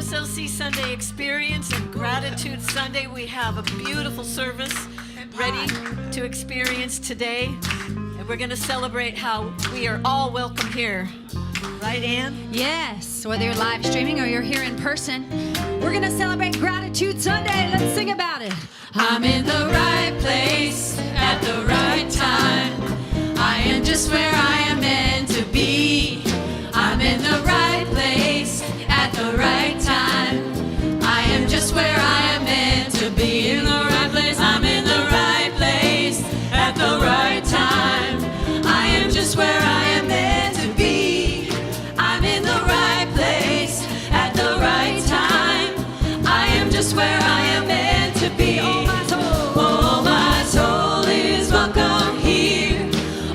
SLC Sunday Experience and Gratitude Sunday. We have a beautiful service ready to experience today. And we're going to celebrate how we are all welcome here. Right, Ann? Yes, whether you're live streaming or you're here in person, we're going to celebrate Gratitude Sunday. Let's sing about it. I'm in the right place at the right time. I am just where I am meant to be. I'm in the right place at the right time. I am just where I am meant to be. In the right place, I'm in the right place at the right time. I am just where I am meant to be. I'm in the right place at the right time. I am just where I am meant to be. Oh, my soul is welcome here.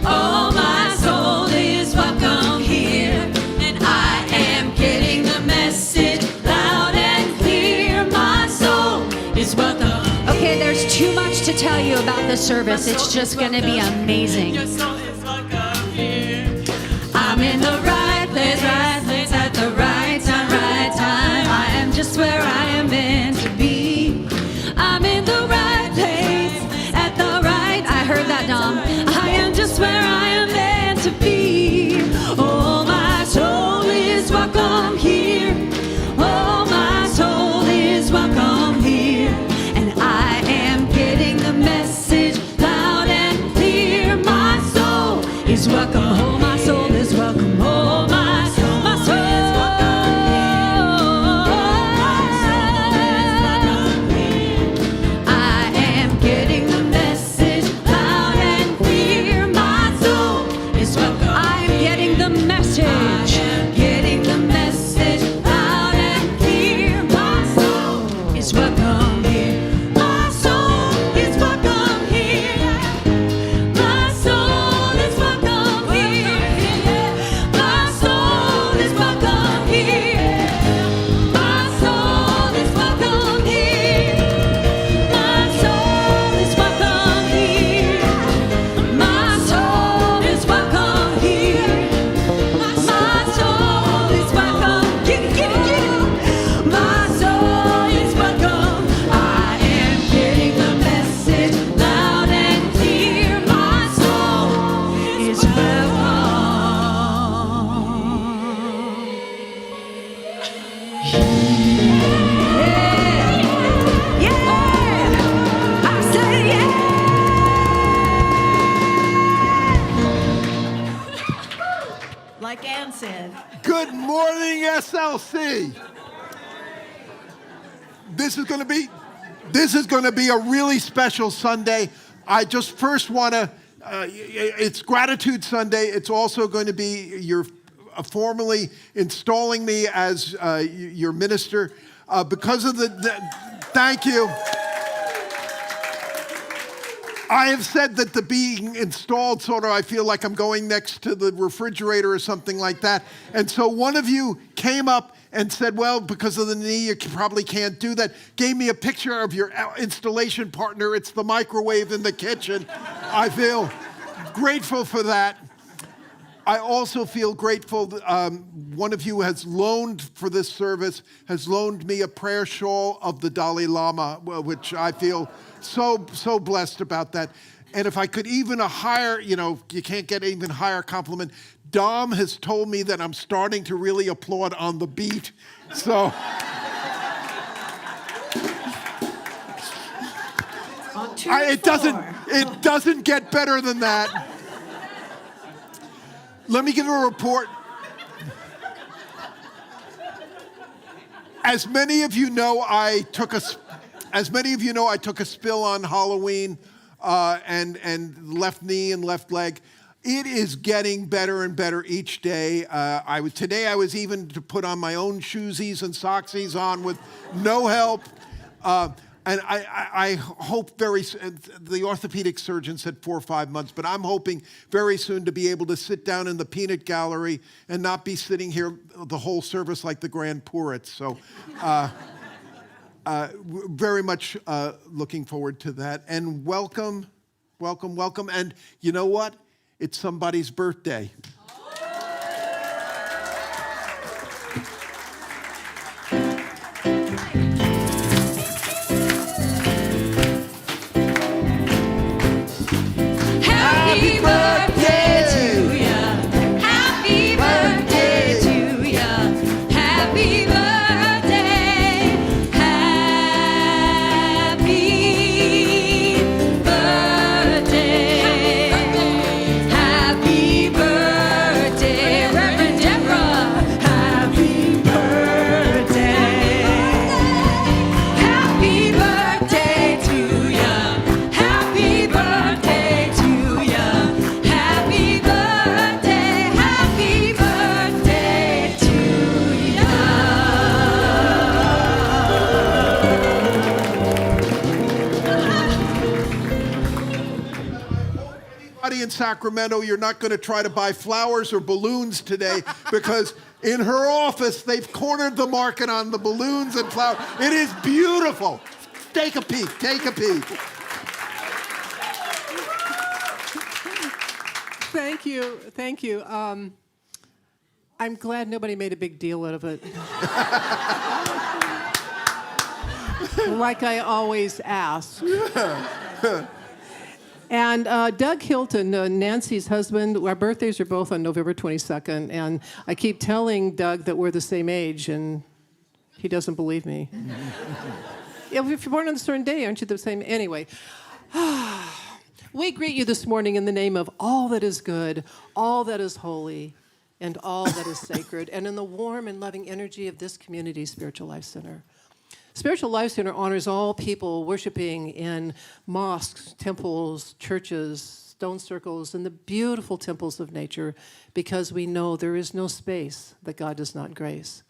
Oh, my soul is welcome here. And I am getting the message loud and clear. My soul is welcome. Okay, there's too much to tell you about the service. It's just going to be amazing. Your soul is welcome here. I'm in the right place at the right time, right time. I am just where I am meant to be. I'm in the right place at the right. I heard that, Dom. I am just where I am meant to be. Oh, my soul is welcome here. Oh, my soul is welcome here. And I am getting the message loud and clear. My soul is welcome. Oh, my soul is welcome. Oh, my soul is welcome here. I am getting the message loud and clear. My soul is welcome. I am getting the message. I am getting the message loud and clear. My soul is welcome here. My soul is welcome here. My soul is welcome here. My soul is welcome here. My soul is welcome here. My soul is welcome here. My soul is welcome here. My soul is welcome. Get it, get it, get it. My soul is welcome. I am getting the message loud and clear. My soul is welcome. Yeah, yeah. I say yeah. Like Ann said. Good morning, SLC. This is going to be a really special Sunday. I just first want to. It's Gratitude Sunday. It's also going to be your formally installing me as your minister because of the. Thank you. I have said that the being installed sort of, I feel like I'm going next to the refrigerator or something like that. And so one of you came up and said, well, because of the knee, you probably can't do that. Gave me a picture of your installation partner. It's the microwave in the kitchen. I feel grateful for that. I also feel grateful that one of you has loaned for this service, has loaned me a prayer shawl of the Dalai Lama, which I feel so blessed about that. And if I could even you can't get even higher compliment. Dom has told me that I'm starting to really applaud on the beat. So it doesn't get better than that. Let me give a report. As many of you know, I took a spill on Halloween and left knee and left leg. It is getting better and better each day. Today I was even to put on my own shoesies and socksies on with no help. And I hope the orthopedic surgeon said 4 or 5 months, but I'm hoping very soon to be able to sit down in the peanut gallery and not be sitting here the whole service like the Grand Puritz. So very much looking forward to that. And welcome. And you know what? It's somebody's birthday. everybody in Sacramento, you're not going to try to buy flowers or balloons today because in her office, they've cornered the market on the balloons and flowers. It is beautiful. Take a peek. Take a peek. Thank you. Thank you. I'm glad nobody made a big deal out of it. Like I always ask. And Doug Hilton, Nancy's husband, our birthdays are both on November 22nd, and I keep telling Doug that we're the same age, and he doesn't believe me. Yeah, if you're born on a certain day, aren't you the same? Anyway. We greet you this morning in the name of all that is good, all that is holy, and all that is sacred, and in the warm and loving energy of this community, Spiritual Life Center. Spiritual Life Center honors all people worshiping in mosques, temples, churches, stone circles, and the beautiful temples of nature, because we know there is no space that God does not grace.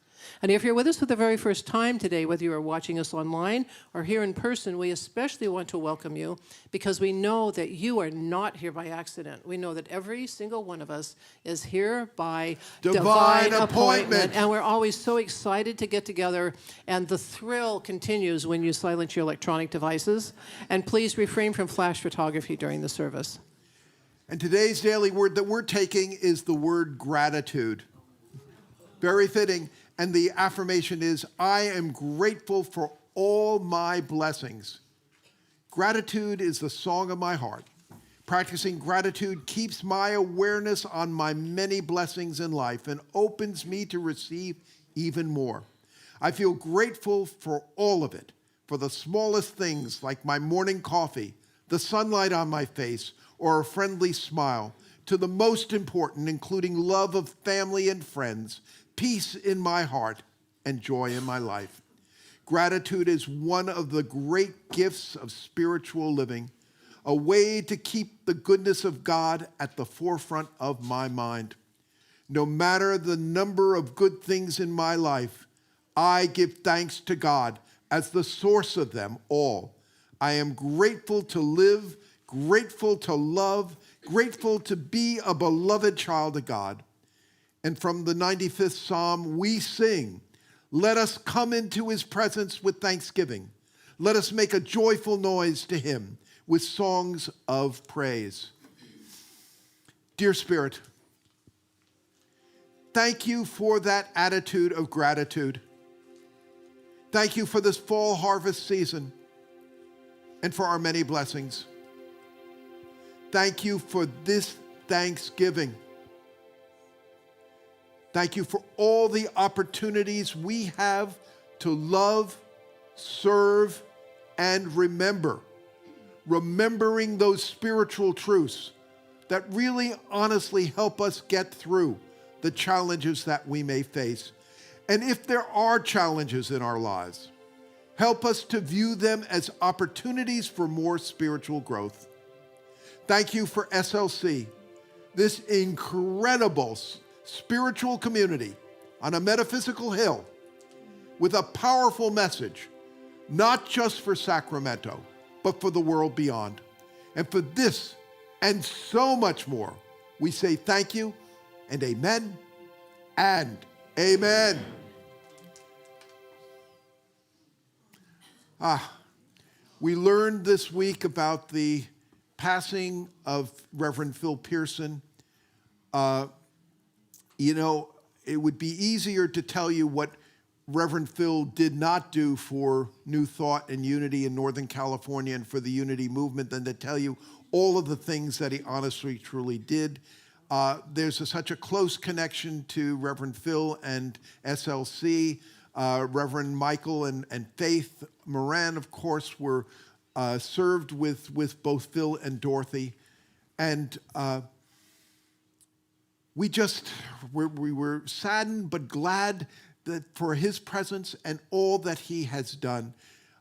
And if you're with us for the very first time today, whether you are watching us online or here in person, we especially want to welcome you because we know that you are not here by accident. We know that every single one of us is here by divine appointment. And we're always so excited to get together, and the thrill continues when you silence your electronic devices. And please refrain from flash photography during the service. And today's daily word that we're taking is the word gratitude. Very fitting. And the affirmation is, I am grateful for all my blessings. Gratitude is the song of my heart. Practicing gratitude keeps my awareness on my many blessings in life and opens me to receive even more. I feel grateful for all of it, for the smallest things like my morning coffee, the sunlight on my face, or a friendly smile, to the most important, including love of family and friends, peace in my heart, and joy in my life. Gratitude is one of the great gifts of spiritual living, a way to keep the goodness of God at the forefront of my mind. No matter the number of good things in my life, I give thanks to God as the source of them all. I am grateful to live, grateful to love, grateful to be a beloved child of God. And from the 95th Psalm, we sing, let us come into his presence with thanksgiving. Let us make a joyful noise to him with songs of praise. Dear Spirit, thank you for that attitude of gratitude. Thank you for this fall harvest season and for our many blessings. Thank you for this Thanksgiving. Thank you for all the opportunities we have to love, serve, and remember. Remembering those spiritual truths that really honestly help us get through the challenges that we may face. And if there are challenges in our lives, help us to view them as opportunities for more spiritual growth. Thank you for SLC, this incredible spiritual community on a metaphysical hill with a powerful message, not just for Sacramento, but for the world beyond. And for this and so much more, we say thank you and amen and amen. We learned this week about the passing of Reverend Phil Pearson. It would be easier to tell you what Reverend Phil did not do for New Thought and Unity in Northern California and for the Unity movement than to tell you all of the things that he honestly, truly did. There's such a close connection to Reverend Phil and SLC. Reverend Michael and Faith Moran, of course, were served with both Phil and Dorothy. And we were saddened but glad that for his presence and all that he has done.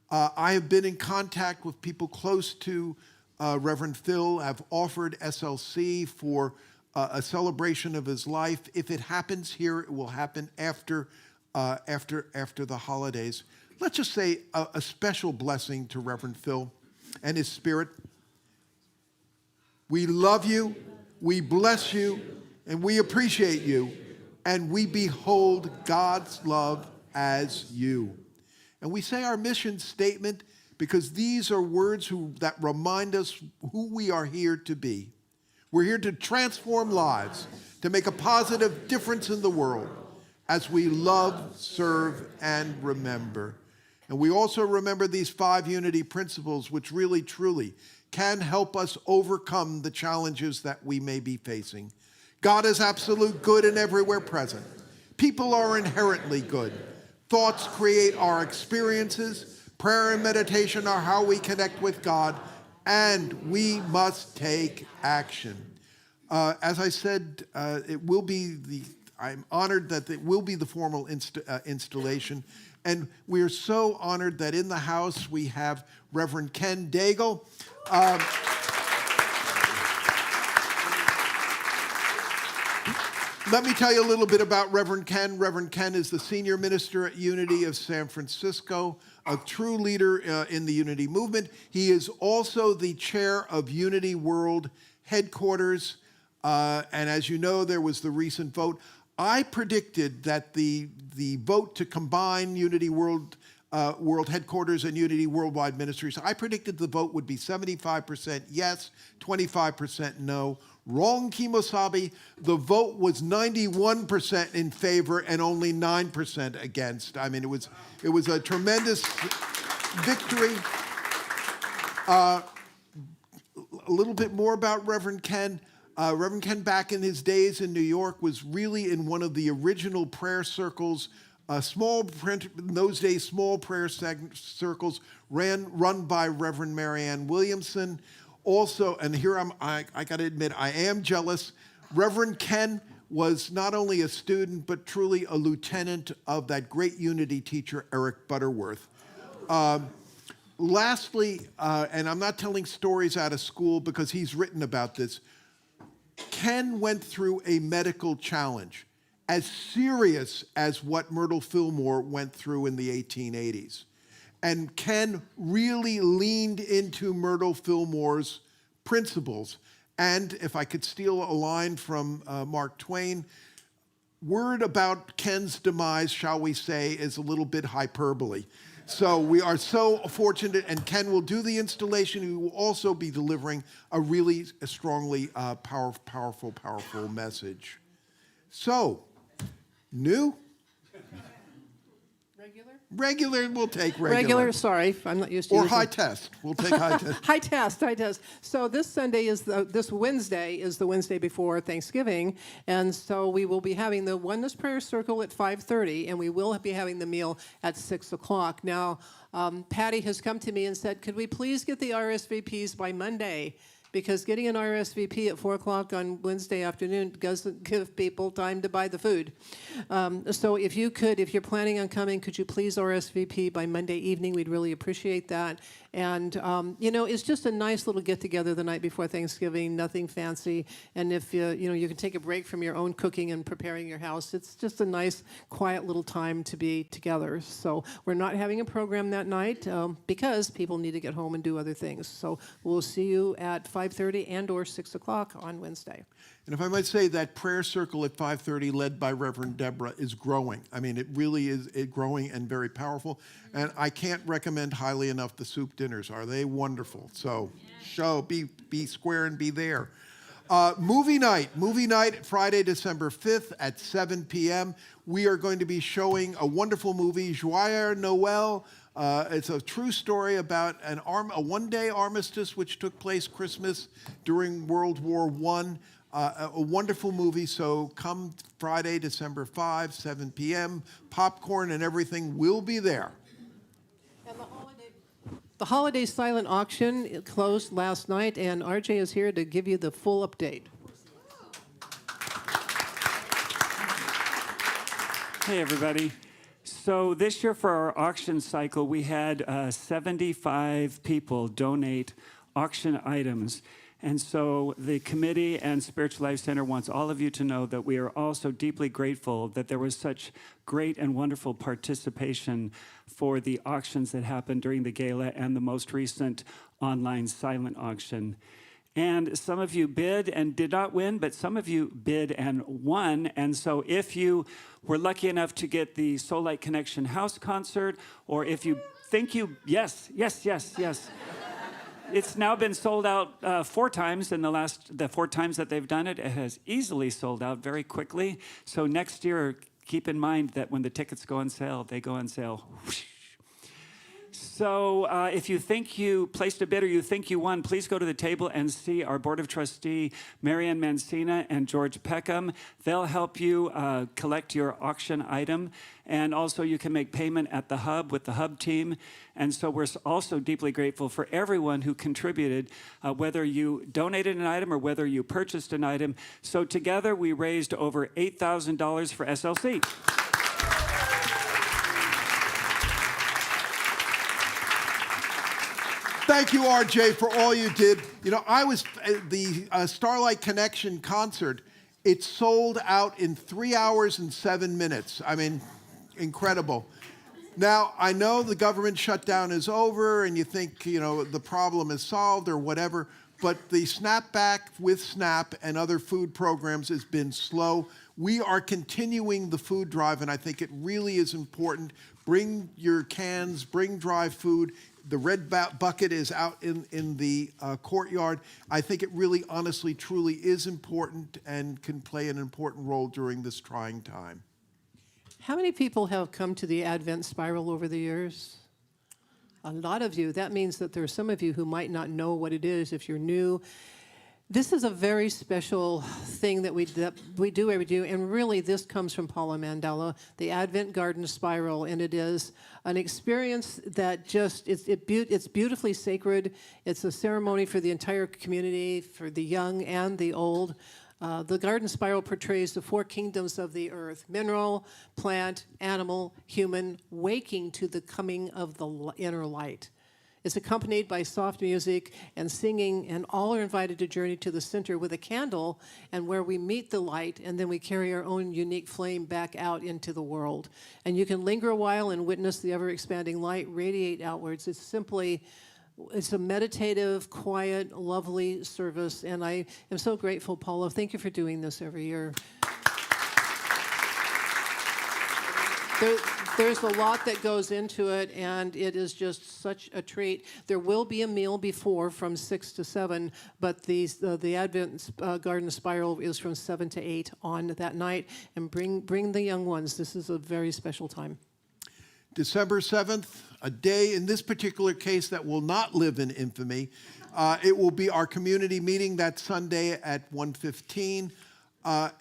I have been in contact with people close to Reverend Phil. I've offered SLC for a celebration of his life. If it happens here, it will happen after the holidays. Let's just say a special blessing to Reverend Phil and his spirit. We love you, we bless you, and we appreciate you, and we behold God's love as you. And we say our mission statement because these are words that remind us who we are here to be. We're here to transform lives, to make a positive difference in the world as we love, serve, and remember. And we also remember these 5 unity principles, which really, truly can help us overcome the challenges that we may be facing. God is absolute good and everywhere present. People are inherently good. Thoughts create our experiences. Prayer and meditation are how we connect with God, and we must take action. As I said, I'm honored that it will be the formal installation, and we are so honored that in the house we have Reverend Ken Daigle. Let me tell you a little bit about Reverend Ken. Reverend Ken is the senior minister at Unity of San Francisco, a true leader in the Unity movement. He is also the chair of Unity World Headquarters. And as you know, there was the recent vote. I predicted that the vote to combine Unity World Headquarters and Unity Worldwide Ministries, I predicted the vote would be 75% yes, 25% no. Wrong, Kimosabe. The vote was 91% in favor and only 9% against. I mean, it was a tremendous victory. A little bit more about Reverend Ken. Reverend Ken, back in his days in New York, was really in one of the original prayer circles, in those days, small prayer circles run by Reverend Marianne Williamson. Also, and here I got to admit, I am jealous. Reverend Ken was not only a student, but truly a lieutenant of that great Unity teacher, Eric Butterworth. Lastly, and I'm not telling stories out of school because he's written about this, Ken went through a medical challenge as serious as what Myrtle Fillmore went through in the 1880s. And Ken really leaned into Myrtle Fillmore's principles. And if I could steal a line from Mark Twain, word about Ken's demise, shall we say, is a little bit hyperbole. So we are so fortunate, and Ken will do the installation. He will also be delivering a really strongly powerful message. So, new? Regular, we'll take regular. Sorry, I'm not used to Or using- high test. We'll take high test. High test. So this Wednesday is the Wednesday before Thanksgiving, and so we will be having the Oneness Prayer Circle at 5:30, and we will be having the meal at 6 o'clock. Now, Patty has come to me and said, could we please get the RSVPs by Monday? Because getting an RSVP at 4 o'clock on Wednesday afternoon doesn't give people time to buy the food. So if you're planning on coming, could you please RSVP by Monday evening? We'd really appreciate that. And, it's just a nice little get-together the night before Thanksgiving, nothing fancy. And if, you can take a break from your own cooking and preparing your house, it's just a nice, quiet little time to be together. So we're not having a program that night because people need to get home and do other things. So we'll see you at 5:30 and or 6 o'clock on Wednesday. And if I might say, that prayer circle at 5:30 led by Reverend Deborah is growing. I mean, it really is growing and very powerful. And I can't recommend highly enough the soup dinners. Are they wonderful? So be square and be there. Movie night, Friday, December 5th at 7 p.m. We are going to be showing a wonderful movie, Joyeux Noël. It's a true story about a one-day armistice which took place Christmas during World War I. A wonderful movie, so come Friday, December 5, 7 p.m. Popcorn and everything will be there. And the holiday silent auction closed last night, and RJ is here to give you the full update. Hey, everybody. So this year for our auction cycle, we had 75 people donate auction items. And so the committee and Spiritual Life Center wants all of you to know that we are also deeply grateful that there was such great and wonderful participation for the auctions that happened during the gala and the most recent online silent auction. And some of you bid and did not win, but some of you bid and won. And so if you were lucky enough to get the Soul Light Connection house concert, or if you think you, yes. It's now been sold out 4 times in the 4 times that they've done it. It has easily sold out very quickly. So next year, keep in mind that when the tickets go on sale, they go on sale. Whoosh. So if you think you placed a bid or you think you won, please go to the table and see our Board of Trustee, Marianne Mancina and George Peckham. They'll help you collect your auction item. And also you can make payment at the Hub with the Hub team. And so we're also deeply grateful for everyone who contributed, whether you donated an item or whether you purchased an item. So together we raised over $8,000 for SLC. Thank you, RJ, for all you did. You know, I was the Starlight Connection concert. It sold out in 3 hours and 7 minutes. I mean, incredible. Now, I know the government shutdown is over and you think, you know, the problem is solved or whatever, but the snapback with SNAP and other food programs has been slow. We are continuing the food drive, and I think it really is important. Bring your cans, bring dry food. The red bucket is out in the courtyard. I think it really, honestly, truly is important and can play an important role during this trying time. How many people have come to the Advent Spiral over the years? A lot of you. That means that there are some of you who might not know what it is if you're new. This is a very special thing that we do every day, and really this comes from Paula Mandella, the Advent Garden Spiral, and it is an experience that just, it's beautifully sacred. It's a ceremony for the entire community, for the young and the old. The Garden Spiral portrays the 4 kingdoms of the earth: mineral, plant, animal, human, waking to the coming of the inner light. It's accompanied by soft music and singing, and all are invited to journey to the center with a candle, and where we meet the light, and then we carry our own unique flame back out into the world. And you can linger a while and witness the ever-expanding light radiate outwards. It's a meditative, quiet, lovely service, and I am so grateful, Paula. Thank you for doing this every year. There's a lot that goes into it, and it is just such a treat. There will be a meal before from 6 to 7, but the Advent Garden Spiral is from 7 to 8 on that night. And bring the young ones. This is a very special time. December 7th, a day in this particular case that will not live in infamy. It will be our community meeting that Sunday at 1:15.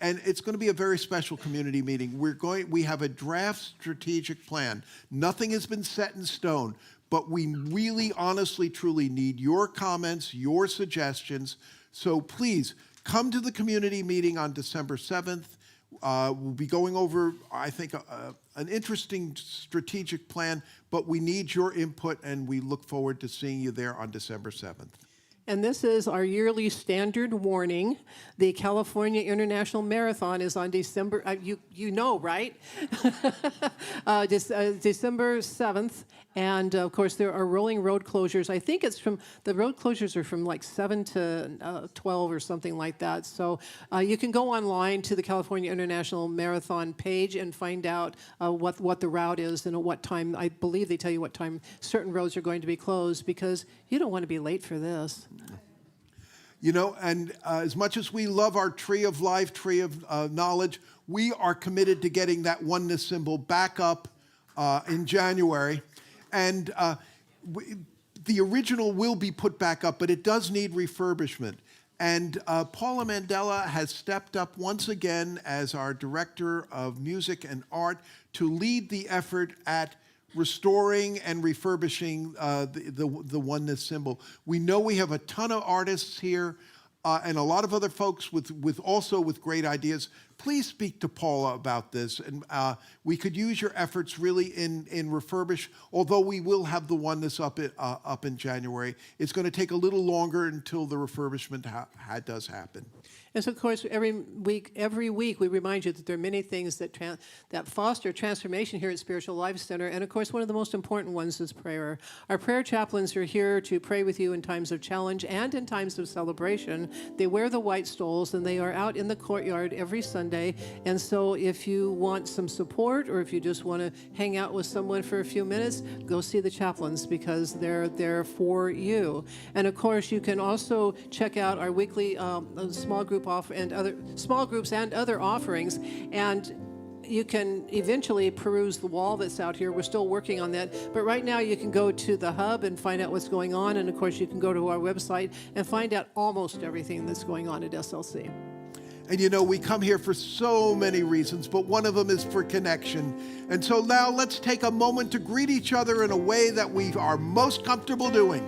And it's going to be a very special community meeting. We have a draft strategic plan. Nothing has been set in stone, but we really, honestly, truly need your comments, your suggestions. So please come to the community meeting on December 7th. We'll be going over, I think, an interesting strategic plan, but we need your input, and we look forward to seeing you there on December 7th. And this is our yearly standard warning. The California International Marathon is on December, you know, right? December 7th. And of course, there are rolling road closures. I think the road closures are from like 7 to 12 or something like that. So you can go online to the California International Marathon page and find out what the route is and at what time. I believe they tell you what time certain roads are going to be closed, because you don't want to be late for this. You know, and as much as we love our tree of life, tree of knowledge, we are committed to getting that oneness symbol back up in January. And the original will be put back up, but it does need refurbishment. And Paula Mandella has stepped up once again as our Director of Music and Art to lead the effort at restoring and refurbishing the oneness symbol. We know we have a ton of artists here. and a lot of other folks with also with great ideas. Please speak to Paula about this, and we could use your efforts really in refurbish. Although we will have the one that's up in January, it's going to take a little longer until the refurbishment does happen. And so, of course, every week we remind you that there are many things that foster transformation here at Spiritual Life Center. And of course, one of the most important ones is prayer. Our prayer chaplains are here to pray with you in times of challenge and in times of celebration. They wear the white stoles and they are out in the courtyard every Sunday. And so if you want some support, or if you just want to hang out with someone for a few minutes, go see the chaplains, because they're there for you. And of course, you can also check out our weekly small group and other small groups and other offerings, and you can eventually peruse the wall that's out here. We're still working on that, but right now you can go to the hub and find out what's going on, and of course you can go to our website and find out almost everything that's going on at SLC. And you know, we come here for so many reasons, but one of them is for connection. And so now let's take a moment to greet each other in a way that we are most comfortable doing.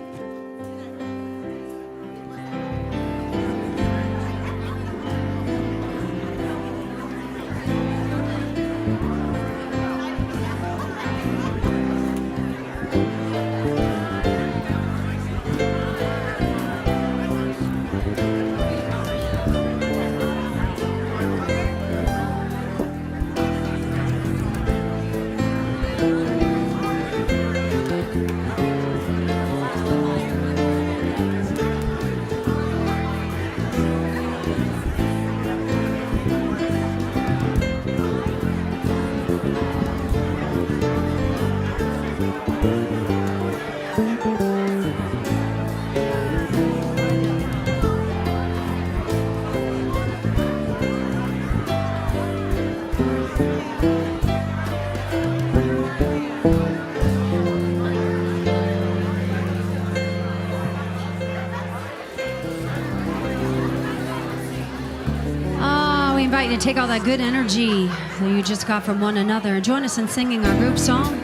invite you to take all that good energy that you just got from one another and join us in singing our group song,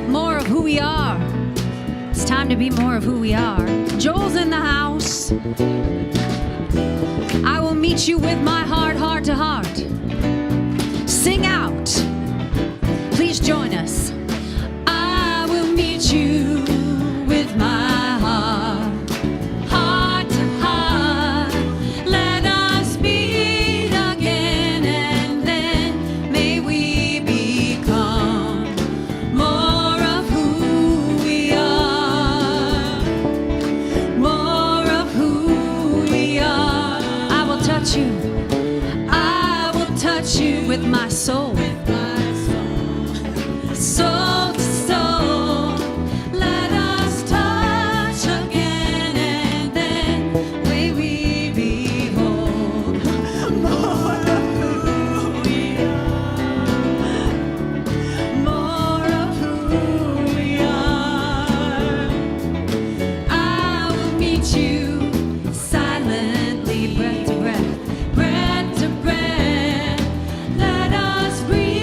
More of Who We Are. It's time to be more of who we are. Joel's in the house. I will meet you with my heart, heart to heart. Sing out. Please join us. I will meet you with my heart, heart to heart. Let us meet again, and then may we become more of who we are, more of who we are. I will touch you. I will touch you with my soul. Soul to soul, let us touch again, and then may we behold more of who we are, more of who we are. I will meet you silently, breath to breath, breath to breath. Let us breathe.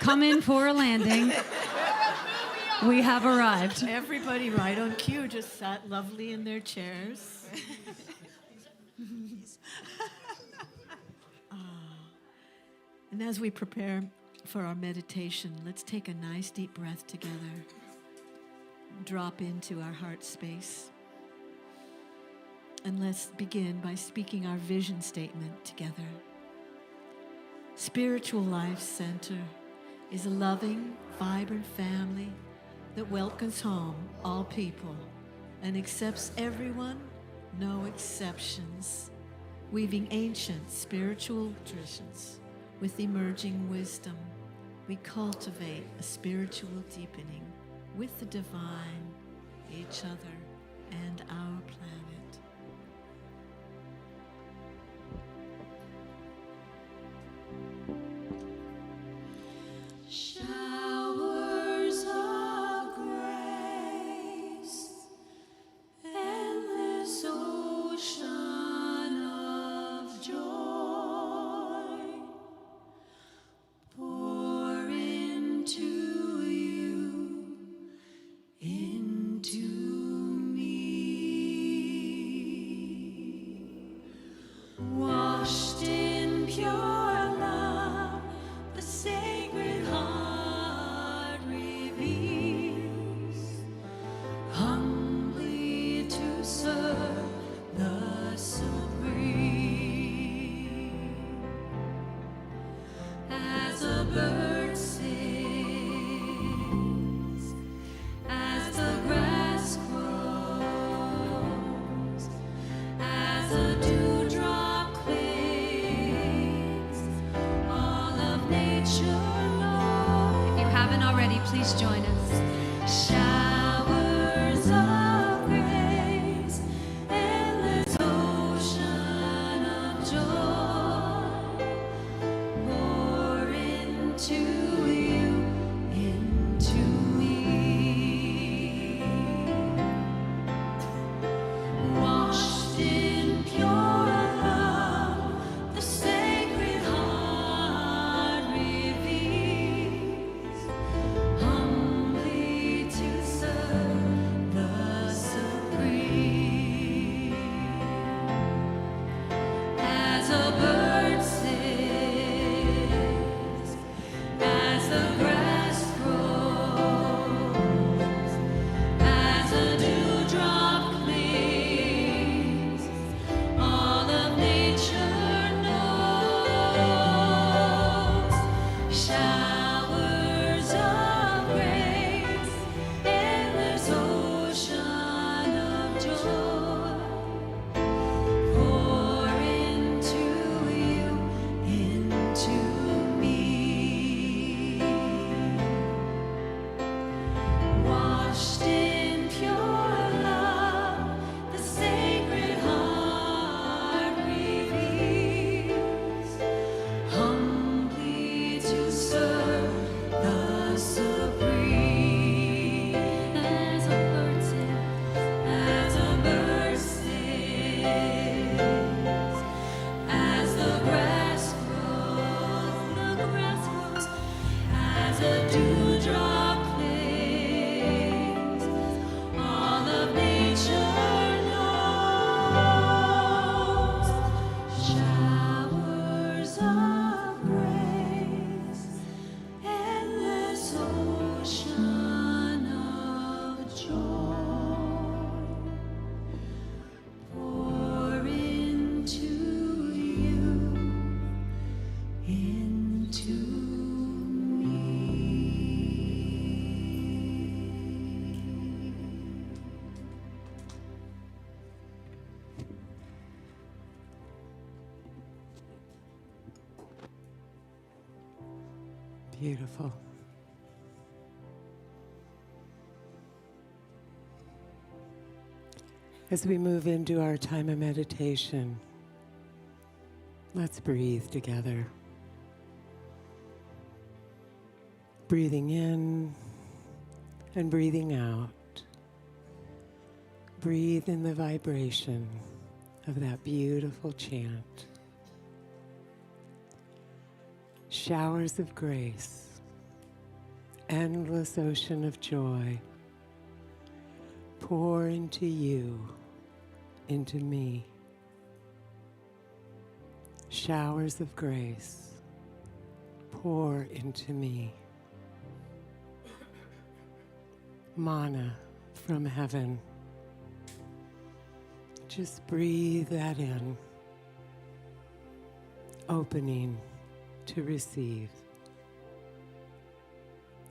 come in for a landing. We have arrived. Everybody right on cue just sat lovely in their chairs. And as we prepare for our meditation, let's take a nice deep breath together. Drop into our heart space. And let's begin by speaking our vision statement together. Spiritual Life Center is a loving, vibrant family that welcomes home all people and accepts everyone, no exceptions, weaving ancient spiritual traditions with emerging wisdom. We cultivate a spiritual deepening with the divine, each other, and our planet. Showers of grace, endless ocean of joy, pour into you, into me, washed in pure love, the sacred heart reveals, humbly to serve the supreme. As a bird sings, as the grass grows, as a dewdrop clings, all of nature knows. If you haven't already, please join us. Showers of grace, endless ocean of joy, pour into you, into me, washed in pure love, the sacred heart reveals, humbly to serve the supreme. As a bird sings, as the grass grows, as a dewdrop clings, all of nature knows. Showers of grace, endless ocean of joy, pour into you, into me, washed in pure love, the sacred heart reveals, humbly to serve the supreme. As a bird sings, as a bird sings, as the grass grows, as a dewdrop clings, all of nature knows. Showers of grace, endless ocean of joy, pour into you, into me. Beautiful. As we move into our time of meditation, let's breathe together. Breathing in and breathing out. Breathe in the vibration of that beautiful chant. Showers of grace, endless ocean of joy pour into you, into me. Showers of grace pour into me. Manna from heaven. Just breathe that in, opening to receive.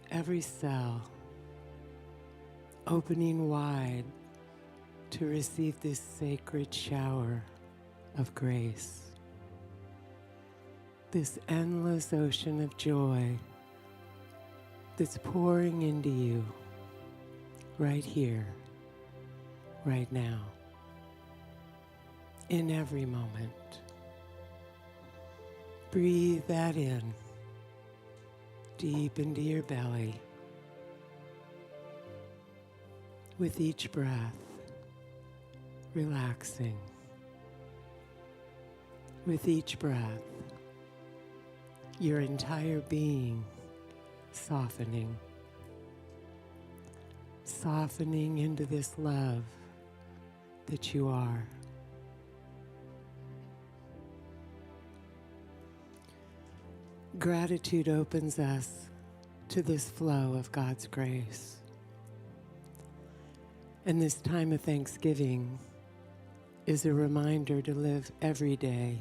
Every cell opening wide to receive this sacred shower of grace. This endless ocean of joy that's pouring into you right here, right now, in every moment. Breathe that in, deep into your belly. With each breath, relaxing. With each breath, your entire being softening. Softening into this love that you are. Gratitude opens us to this flow of God's grace. And this time of Thanksgiving is a reminder to live every day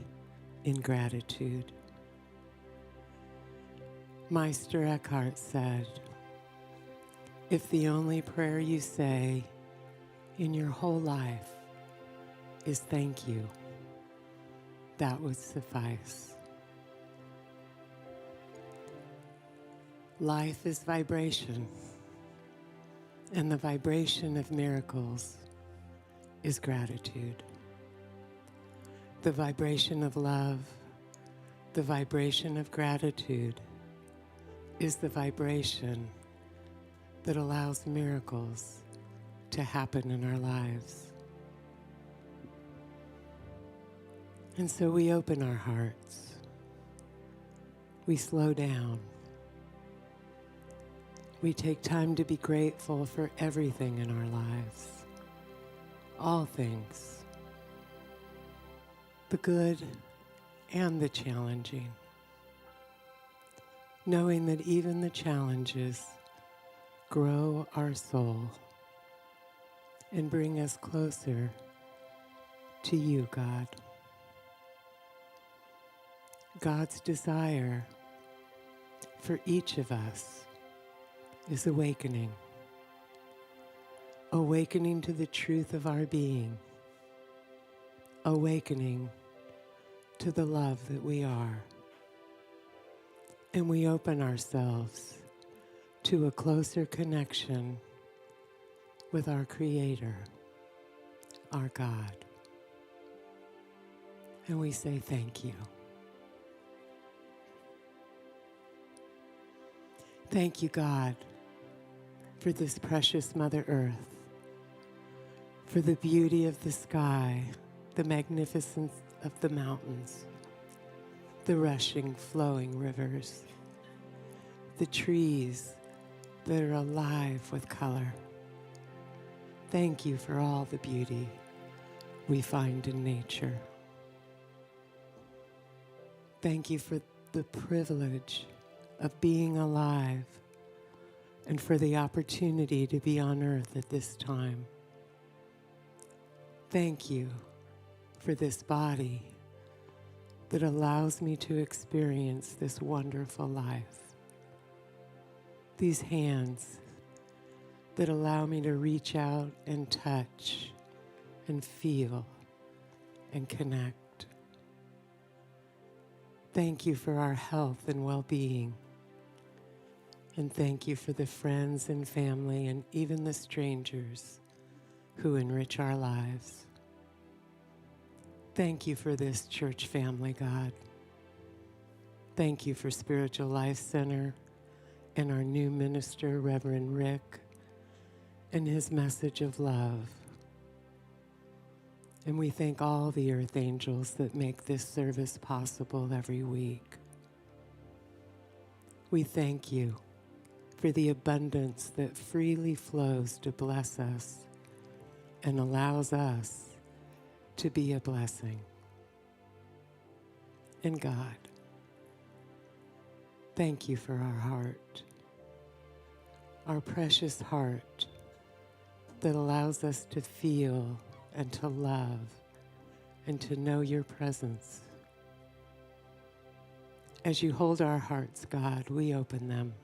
in gratitude. Meister Eckhart said, if the only prayer you say in your whole life is thank you, that would suffice. Life is vibration, and the vibration of miracles is gratitude. The vibration of love, the vibration of gratitude is the vibration that allows miracles to happen in our lives. And so we open our hearts. We slow down. We take time to be grateful for everything in our lives. All things. The good and the challenging. Knowing that even the challenges grow our soul and bring us closer to you, God. God's desire for each of us is awakening. Awakening to the truth of our being. Awakening to the love that we are. And we open ourselves to a closer connection with our Creator, our God. And we say thank you. Thank you, God, for this precious Mother Earth, for the beauty of the sky, the magnificence of the mountains, the rushing, flowing rivers, the trees that are alive with color. Thank you for all the beauty we find in nature. Thank you for the privilege of being alive and for the opportunity to be on earth at this time. Thank you for this body that allows me to experience this wonderful life. These hands that allow me to reach out and touch and feel and connect. Thank you for our health and well-being. And thank you for the friends and family and even the strangers who enrich our lives. Thank you for this church family, God. Thank you for Spiritual Life Center and our new minister, Reverend Rick, and his message of love. And we thank all the earth angels that make this service possible every week. We thank you for the abundance that freely flows to bless us and allows us to be a blessing. And God, thank you for our heart, our precious heart that allows us to feel and to love and to know your presence. As you hold our hearts, God, we open them.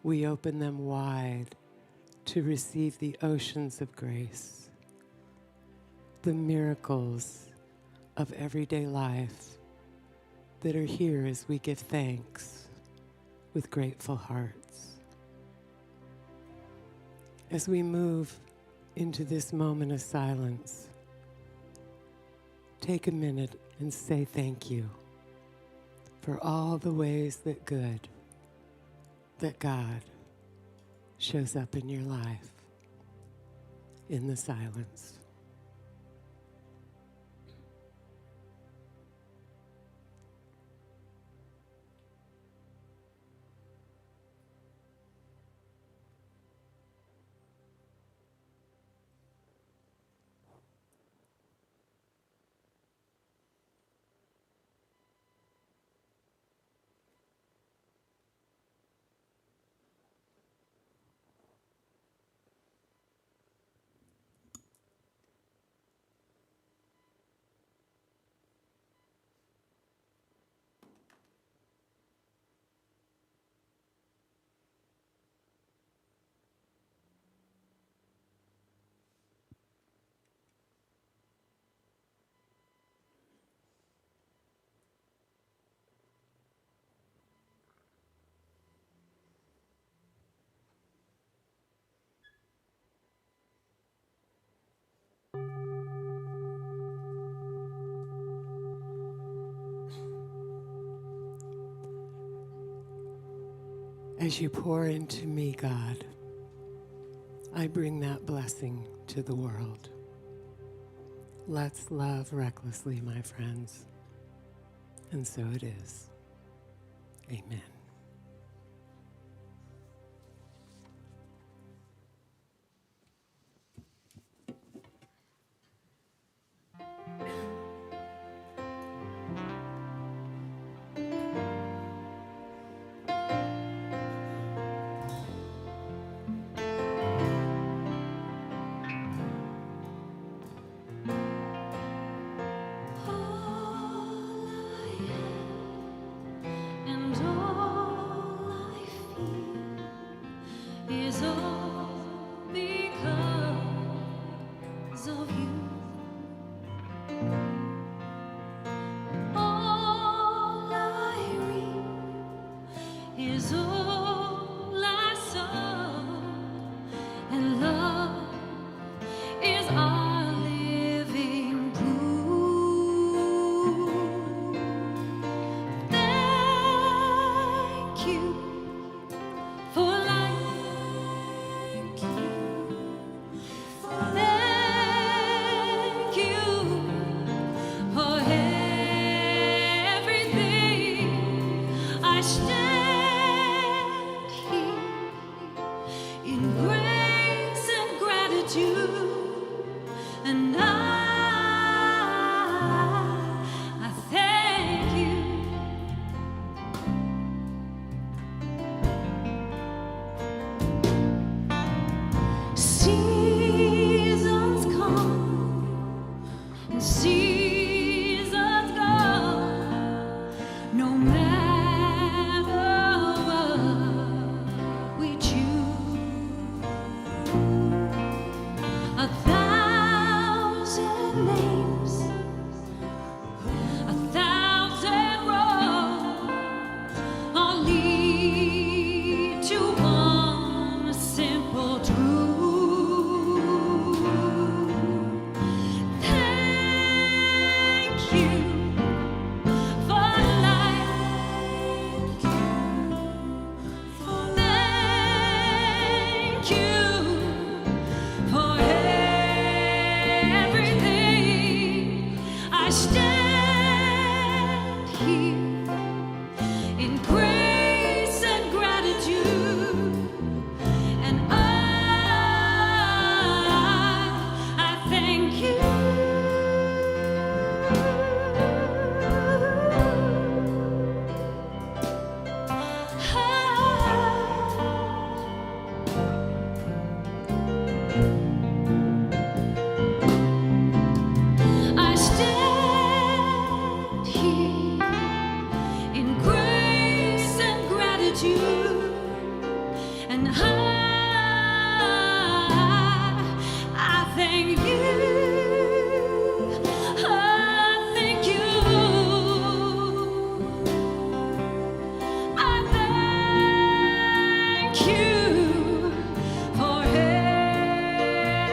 We open them wide to receive the oceans of grace, the miracles of everyday life that are here as we give thanks with grateful hearts. As we move into this moment of silence, take a minute and say thank you for all the ways that God shows up in your life in the silence. As you pour into me, God, I bring that blessing to the world. Let's love recklessly, my friends. And so it is. Amen. And I thank you. I thank you. I thank you for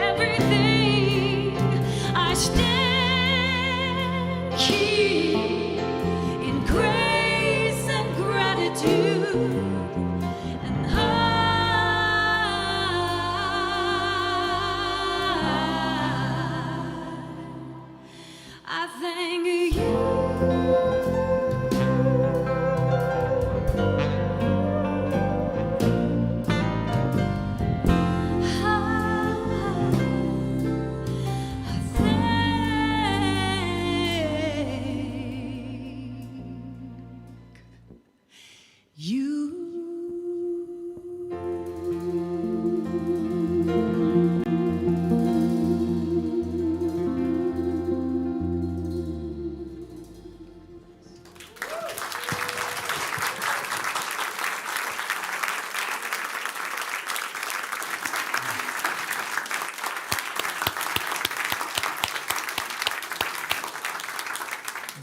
everything. I stand here in grace and gratitude. And I thank you.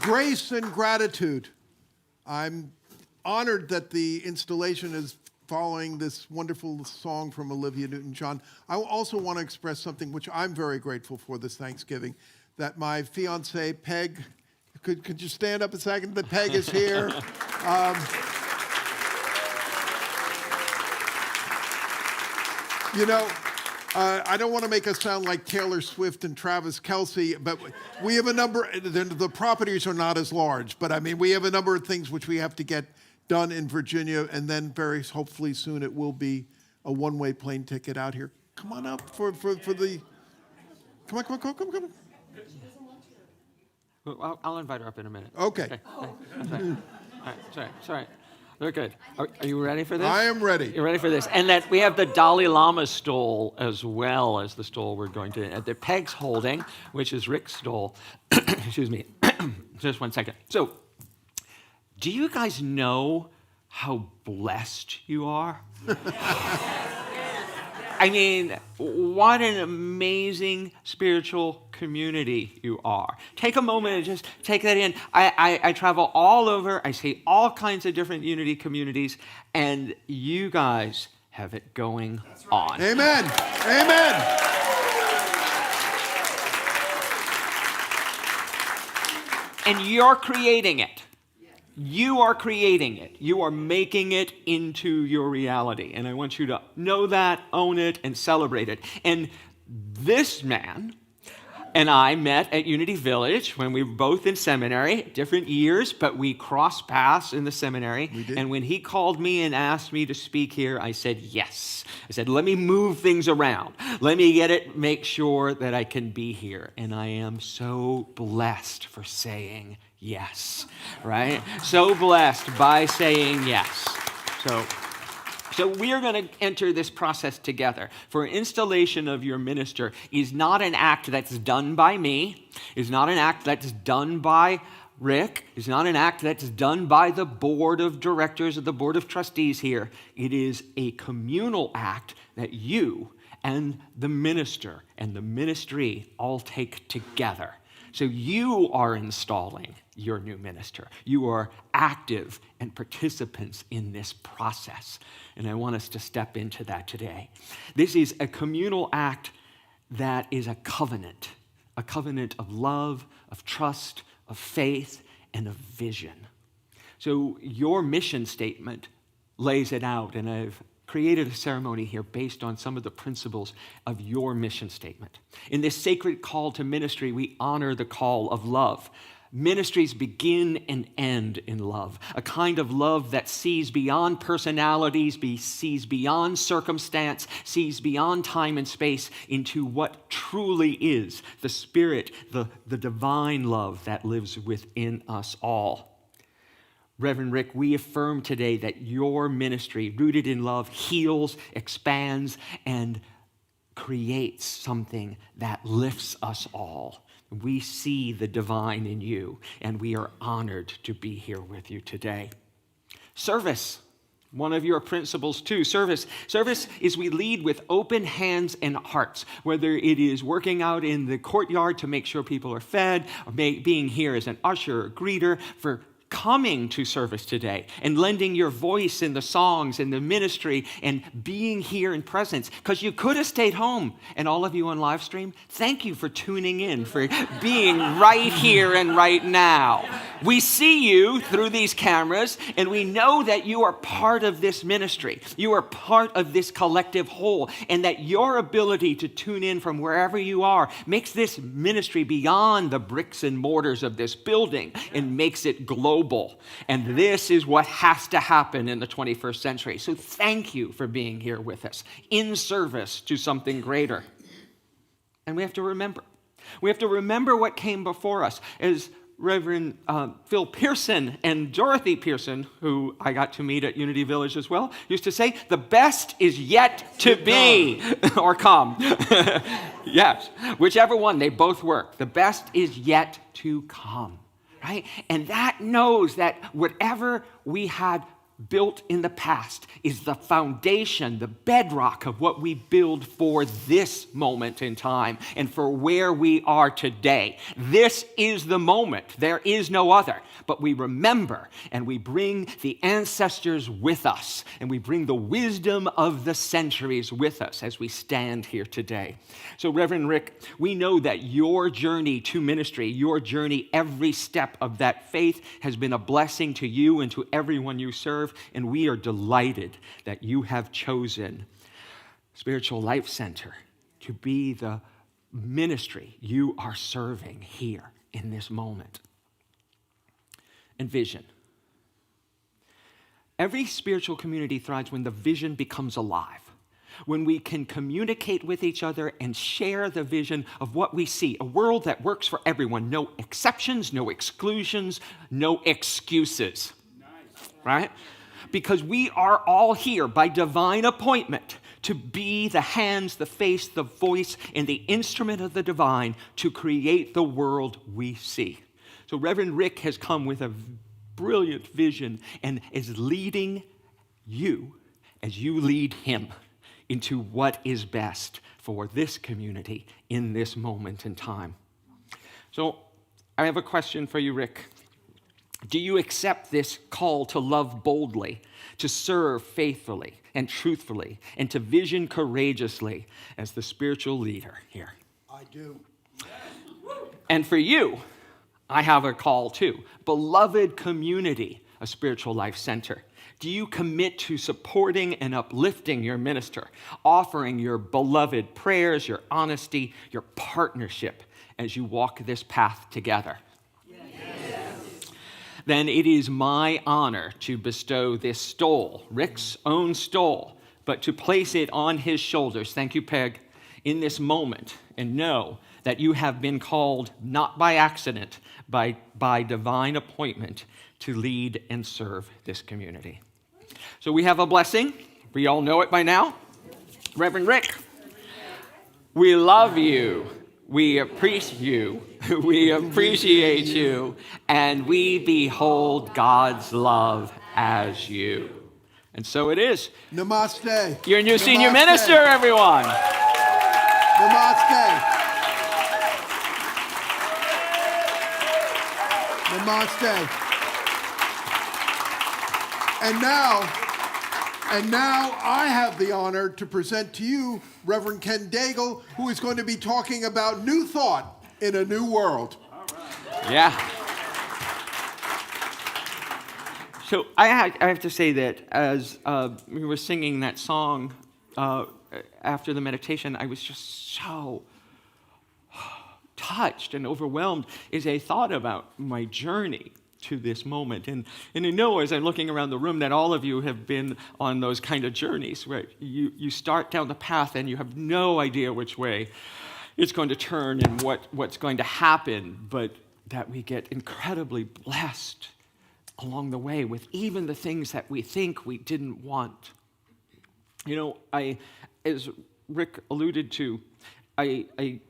Grace and gratitude. I'm honored that the installation is following this wonderful song from Olivia Newton-John. I also want to express something which I'm very grateful for this Thanksgiving, that my fiancée, Peg, could you stand up a second? That Peg is here. You know, I don't want to make us sound like Taylor Swift and Travis Kelce, but we have a number, the properties are not as large, but I mean, we have a number of things which we have to get done in Virginia, and then very hopefully soon it will be a one-way plane ticket out here. Come on up for the, come on. Well, I'll invite her up in a minute. Okay. All right, sorry. They're good. Are you ready for this? I am ready. You're ready for this. And that we have the Dalai Lama stole as well as the stole we're going to, the Peg's holding, which is Rick's stole. Excuse me. Just 1 second. So, do you guys know how blessed you are? I mean, what an amazing spiritual community you are. Take a moment and just take that in. I travel all over. I see all kinds of different unity communities, and you guys have it going on. Amen. Amen. And you're creating it. You are creating it. You are making it into your reality. And I want you to know that, own it, and celebrate it. And this man and I met at Unity Village when we were both in seminary, different years, but we crossed paths in the seminary. We did. And when he called me and asked me to speak here, I said yes. I said, let me move things around. Let me make sure that I can be here. And I am so blessed for saying yes, right? So blessed by saying yes. So we are going to enter this process together. For installation of your minister is not an act that's done by me, is not an act that's done by Rick, is not an act that's done by the board of directors or the board of trustees here. It is a communal act that you and the minister and the ministry all take together. So you are installing your new minister. You are active and participants in this process. And I want us to step into that today. This is a communal act that is a covenant of love, of trust, of faith, and of vision. So your mission statement lays it out, and I've created a ceremony here based on some of the principles of your mission statement. In this sacred call to ministry, we honor the call of love. Ministries begin and end in love, a kind of love that sees beyond personalities, sees beyond circumstance, sees beyond time and space into what truly is the Spirit, the divine love that lives within us all. Reverend Rick, we affirm today that your ministry, rooted in love, heals, expands, and creates something that lifts us all. We see the divine in you, and we are honored to be here with you today. Service. One of your principles too, service. Service is we lead with open hands and hearts, whether it is working out in the courtyard to make sure people are fed, or being here as an usher or greeter, for coming to service today and lending your voice in the songs and the ministry and being here in presence, because you could have stayed home. And all of you on live stream, thank you for tuning in, for being right here and right now. We see you through these cameras, and we know that you are part of this ministry. You are part of this collective whole, and that your ability to tune in from wherever you are makes this ministry beyond the bricks and mortars of this building and makes it global. And this is what has to happen in the 21st century. So thank you for being here with us in service to something greater. And we have to remember. We have to remember what came before us. As Reverend Phil Pearson and Dorothy Pearson, who I got to meet at Unity Village as well, used to say, the best is yet to be, or come. Yes, whichever one, they both work. The best is yet to come. Right? And that knows that whatever we had built in the past is the foundation, the bedrock of what we build for this moment in time and for where we are today. This is the moment. There is no other. But we remember and we bring the ancestors with us, and we bring the wisdom of the centuries with us as we stand here today. So, Reverend Rick, we know that your journey to ministry, your journey every step of that faith has been a blessing to you and to everyone you serve. And we are delighted that you have chosen Spiritual Life Center to be the ministry you are serving here in this moment. And vision. Every spiritual community thrives when the vision becomes alive, when we can communicate with each other and share the vision of what we see, a world that works for everyone, no exceptions, no exclusions, no excuses. Right? Because we are all here by divine appointment to be the hands, the face, the voice, and the instrument of the divine to create the world we see. So Reverend Rick has come with a brilliant vision and is leading you as you lead him into what is best for this community in this moment in time. So I have a question for you, Rick. Do you accept this call to love boldly, to serve faithfully and truthfully, and to vision courageously as the spiritual leader here? I do. And for you, I have a call too. Beloved community, a Spiritual Life Center. Do you commit to supporting and uplifting your minister, offering your beloved prayers, your honesty, your partnership as you walk this path together? Then it is my honor to bestow this stole, Rick's own stole, but to place it on his shoulders, thank you, Peg, in this moment, and know that you have been called not by accident, by divine appointment to lead and serve this community. So we have a blessing. We all know it by now. Reverend Rick, we love you. We appreciate you. We appreciate you. And we behold God's love as you. And so it is. Namaste. Your new Namaste. senior minister, everyone. Namaste. Namaste. And now I have the honor to present to you Reverend Ken Daigle, who is going to be talking about New Thought in a New World. Yeah. So I have to say that as we were singing that song after the meditation, I was just so touched and overwhelmed as I thought about my journey to this moment. And I know as I'm looking around the room that all of you have been on those kind of journeys where you start down the path and you have no idea which way it's going to turn and what's going to happen, but that we get incredibly blessed along the way with even the things that we think we didn't want. You know, as Rick alluded to, I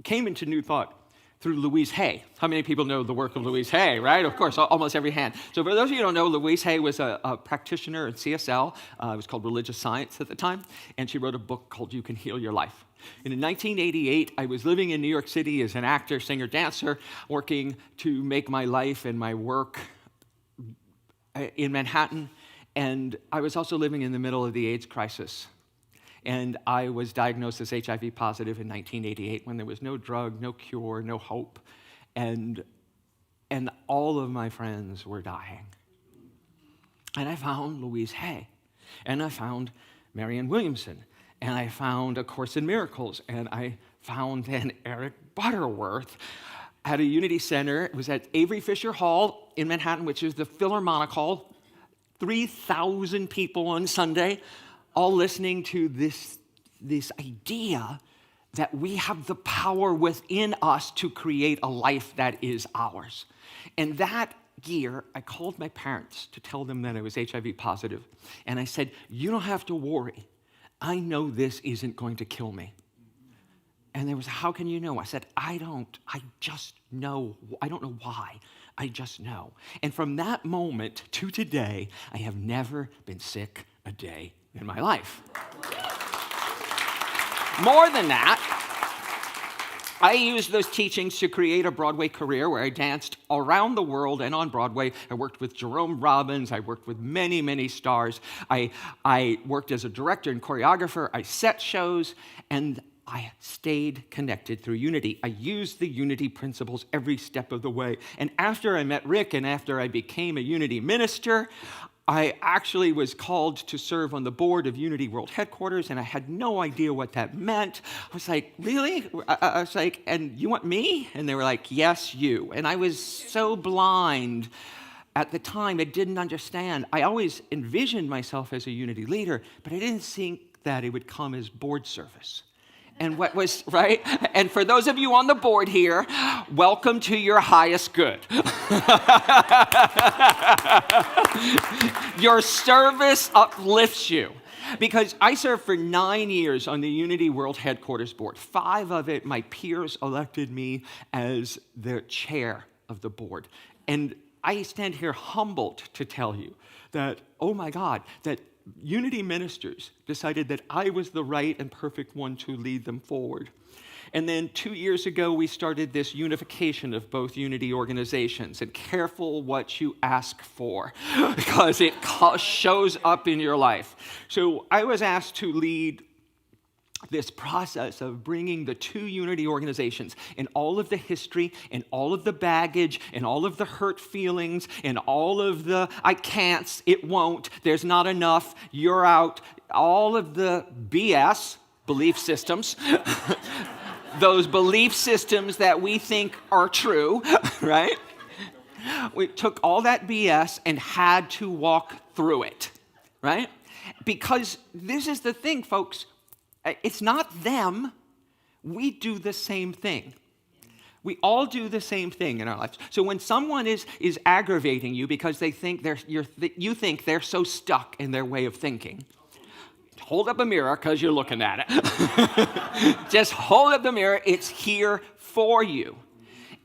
came into New Thought through Louise Hay. How many people know the work of Louise Hay, right? Of course, almost every hand. So for those of you who don't know, Louise Hay was a practitioner at CSL. It was called Religious Science at the time, and she wrote a book called You Can Heal Your Life. And in 1988, I was living in New York City as an actor, singer, dancer, working to make my life and my work in Manhattan, and I was also living in the middle of the AIDS crisis. And I was diagnosed as HIV positive in 1988 when there was no drug, no cure, no hope. And all of my friends were dying. And I found Louise Hay. And I found Marianne Williamson. And I found A Course in Miracles. And I found then Eric Butterworth at a Unity Center. It was at Avery Fisher Hall in Manhattan, which is the Philharmonic Hall. 3,000 people on Sunday, all listening to this idea that we have the power within us to create a life that is ours. And that year, I called my parents to tell them that I was HIV positive. And I said, you don't have to worry. I know this isn't going to kill me. And they was, how can you know? I said, I just know. I don't know why. I just know. And from that moment to today, I have never been sick a day in my life. More than that, I used those teachings to create a Broadway career where I danced around the world and on Broadway. I worked with Jerome Robbins. I worked with many, many stars. I worked as a director and choreographer. I set shows, and I stayed connected through Unity. I used the Unity principles every step of the way. And after I met Rick and after I became a Unity minister, I actually was called to serve on the board of Unity World Headquarters, and I had no idea what that meant. I was like, really? I was like, and you want me? And they were like, yes, you. And I was so blind at the time, I didn't understand. I always envisioned myself as a Unity leader, but I didn't think that it would come as board service. And what was, right? And for those of you on the board here, welcome to your highest good. Your service uplifts you. Because I served for 9 years on the Unity World Headquarters board. 5 of it, my peers elected me as the chair of the board. And I stand here humbled to tell you that, oh my God, that Unity ministers decided that I was the right and perfect one to lead them forward. And then 2 years ago, we started this unification of both Unity organizations. And careful what you ask for, because it shows up in your life. So I was asked to lead this process of bringing the 2 Unity organizations and all of the history and all of the baggage and all of the hurt feelings and all of the I can'ts, it won't, there's not enough, you're out, all of the BS, belief systems, those belief systems that we think are true, right? We took all that BS and had to walk through it, right? Because this is the thing, folks. It's not them. We do the same thing. We all do the same thing in our lives. So when someone is aggravating you because they think you think they're so stuck in their way of thinking, hold up a mirror because you're looking at it. Just hold up the mirror. It's here for you.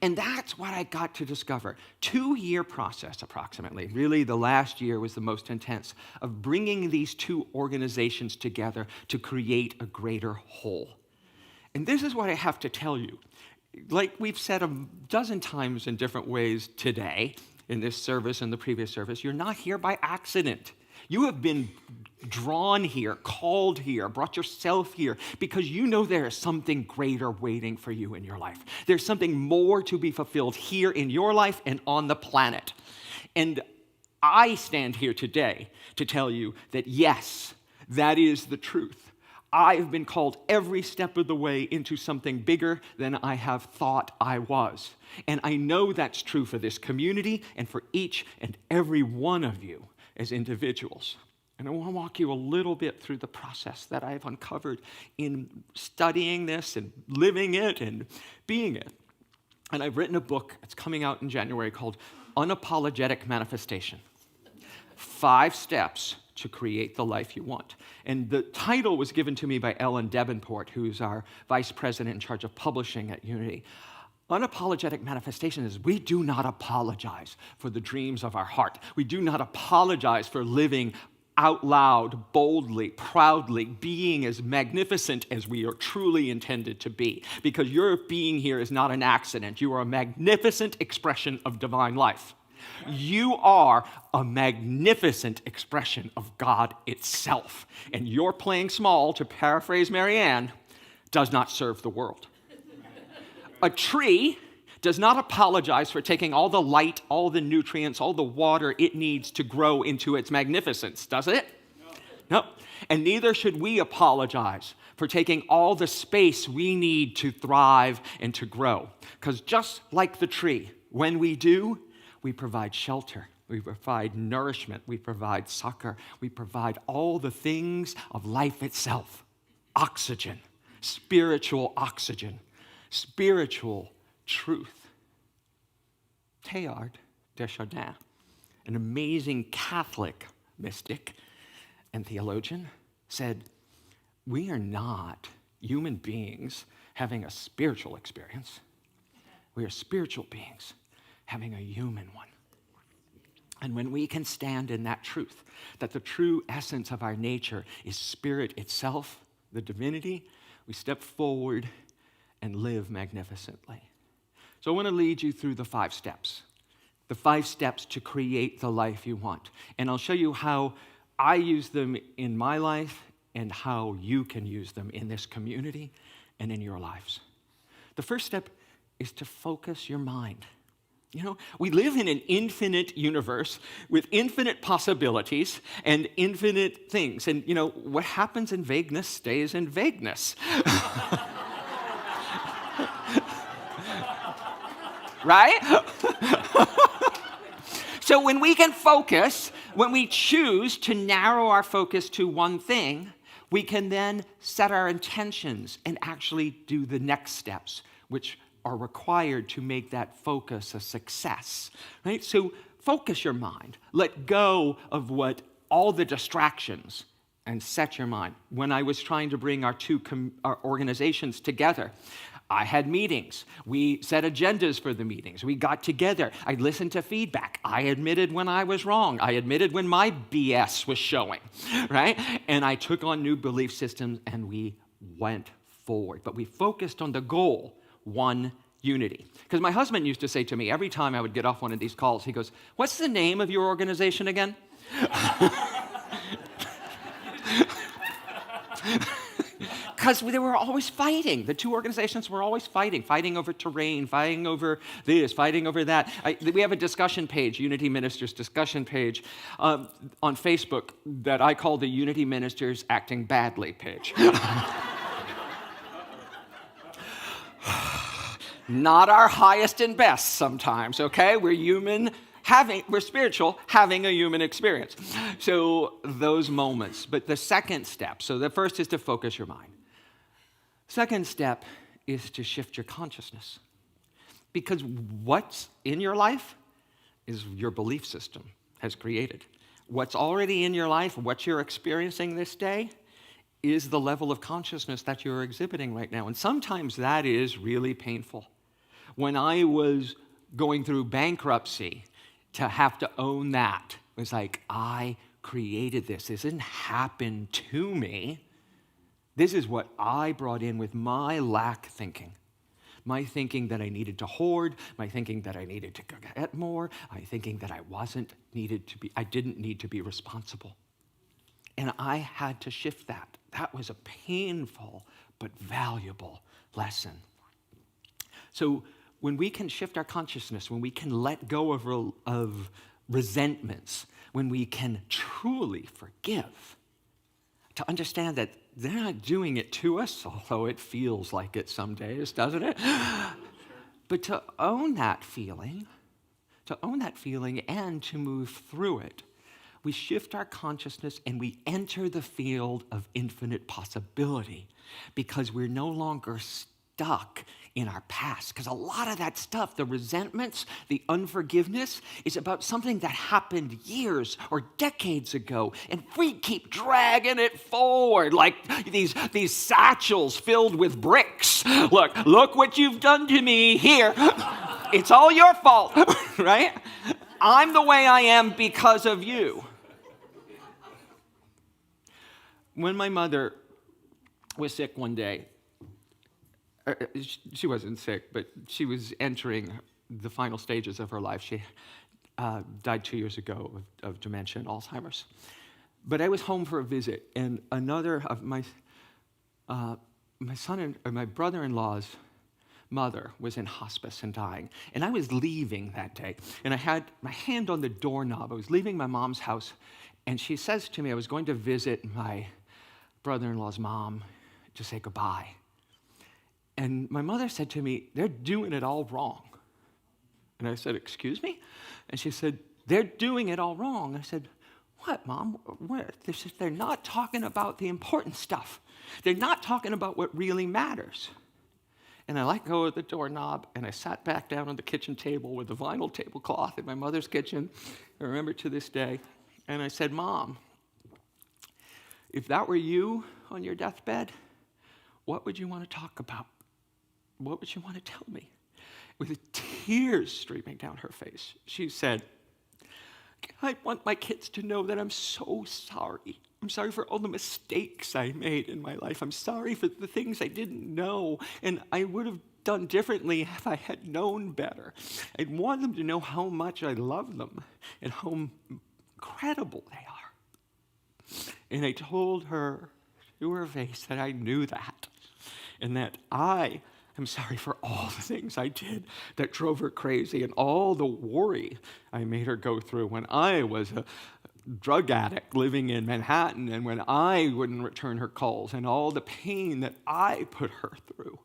And that's what I got to discover. 2-year process, approximately. Really, the last year was the most intense, of bringing these 2 organizations together to create a greater whole. And this is what I have to tell you. Like we've said a dozen times in different ways today, in this service and the previous service, you're not here by accident. You have been drawn here, called here, brought yourself here because you know there is something greater waiting for you in your life. There's something more to be fulfilled here in your life and on the planet. And I stand here today to tell you that yes, that is the truth. I've been called every step of the way into something bigger than I have thought I was. And I know that's true for this community and for each and every one of you as individuals. And I want to walk you a little bit through the process that I've uncovered in studying this and living it and being it. And I've written a book that's coming out in January called Unapologetic Manifestation. 5 steps to create the life you want. And the title was given to me by Ellen Debenport, who's our vice president in charge of publishing at Unity. Unapologetic manifestation is we do not apologize for the dreams of our heart. We do not apologize for living out loud, boldly, proudly, being as magnificent as we are truly intended to be. Because your being here is not an accident. You are a magnificent expression of divine life. You are a magnificent expression of God itself. And your playing small, to paraphrase Marianne, does not serve the world. A tree does not apologize for taking all the light, all the nutrients, all the water it needs to grow into its magnificence, does it? No. And neither should we apologize for taking all the space we need to thrive and to grow. Because just like the tree, when we do, we provide shelter, we provide nourishment, we provide succor, we provide all the things of life itself. Oxygen, spiritual truth. Teilhard de Chardin, an amazing Catholic mystic and theologian, said, we are not human beings having a spiritual experience. We are spiritual beings having a human one. And when we can stand in that truth, that the true essence of our nature is spirit itself, the divinity, we step forward and live magnificently. So I want to lead you through the 5 steps to create the life you want. And I'll show you how I use them in my life and how you can use them in this community and in your lives. The first step is to focus your mind. You know, we live in an infinite universe with infinite possibilities and infinite things. And, you know, what happens in vagueness stays in vagueness. Right? So when we can focus, when we choose to narrow our focus to one thing, we can then set our intentions and actually do the next steps, which are required to make that focus a success, right? So focus your mind. Let go of all the distractions and set your mind. When I was trying to bring our our organizations together, I had meetings. We set agendas for the meetings. We got together. I listened to feedback. I admitted when I was wrong. I admitted when my BS was showing, right? And I took on new belief systems and we went forward. But we focused on the goal, one, unity. Because my husband used to say to me every time I would get off one of these calls, he goes, "What's the name of your organization again?" Because they were always fighting. The two organizations were always fighting over terrain, fighting over this, fighting over that. We have a discussion page, Unity Ministers discussion page, on Facebook that I call the Unity Ministers Acting Badly page. Not our highest and best sometimes, okay? We're human. We're spiritual, having a human experience. So those moments. But the second step, so the first is to focus your mind. Second step is to shift your consciousness. Because what's in your life is your belief system has created. What's already in your life, what you're experiencing this day, is the level of consciousness that you're exhibiting right now. And sometimes that is really painful. When I was going through bankruptcy, to have to own that was like, I created this. This didn't happen to me. This is what I brought in with my lack thinking. My thinking that I needed to hoard, my thinking that I needed to get more, my thinking that I didn't need to be responsible. And I had to shift that. That was a painful but valuable lesson. So when we can shift our consciousness, when we can let go of resentments, when we can truly forgive, to understand that they're not doing it to us, although it feels like it some days, doesn't it? But to own that feeling and to move through it, we shift our consciousness and we enter the field of infinite possibility because we're no longer stuck stuck in our past. Because a lot of that stuff, the resentments, the unforgiveness, is about something that happened years or decades ago. And we keep dragging it forward like these satchels filled with bricks. Look what you've done to me here. It's all your fault, right? I'm the way I am because of you. When my mother was sick one day, she wasn't sick, but she was entering the final stages of her life. She died 2 years ago of dementia and Alzheimer's. But I was home for a visit, and another of my brother-in-law's mother was in hospice and dying. And I was leaving that day, and I had my hand on the doorknob. I was leaving my mom's house, and she says to me, I was going to visit my brother-in-law's mom to say goodbye. And my mother said to me, they're doing it all wrong. And I said, excuse me? And she said, they're doing it all wrong. I said, what, Mom? What? They're not talking about the important stuff. They're not talking about what really matters. And I let go of the doorknob, and I sat back down on the kitchen table with the vinyl tablecloth in my mother's kitchen. I remember to this day. And I said, Mom, if that were you on your deathbed, what would you want to talk about? What would you want to tell me? With tears streaming down her face, she said, I want my kids to know that I'm so sorry. I'm sorry for all the mistakes I made in my life. I'm sorry for the things I didn't know, and I would have done differently if I had known better. I want them to know how much I love them and how incredible they are. And I told her to her face that I knew that, and that I'm sorry for all the things I did that drove her crazy and all the worry I made her go through when I was a drug addict living in Manhattan and when I wouldn't return her calls and all the pain that I put her through.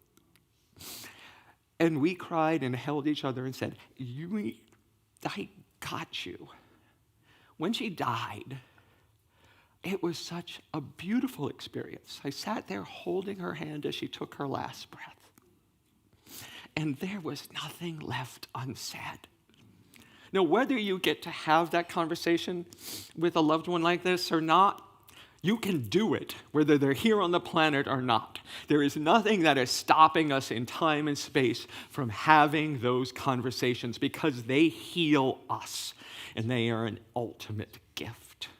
And we cried and held each other and said, I got you. When she died, it was such a beautiful experience. I sat there holding her hand as she took her last breath. And there was nothing left unsaid. Now, whether you get to have that conversation with a loved one like this or not, you can do it, whether they're here on the planet or not. There is nothing that is stopping us in time and space from having those conversations because they heal us, and they are an ultimate gift.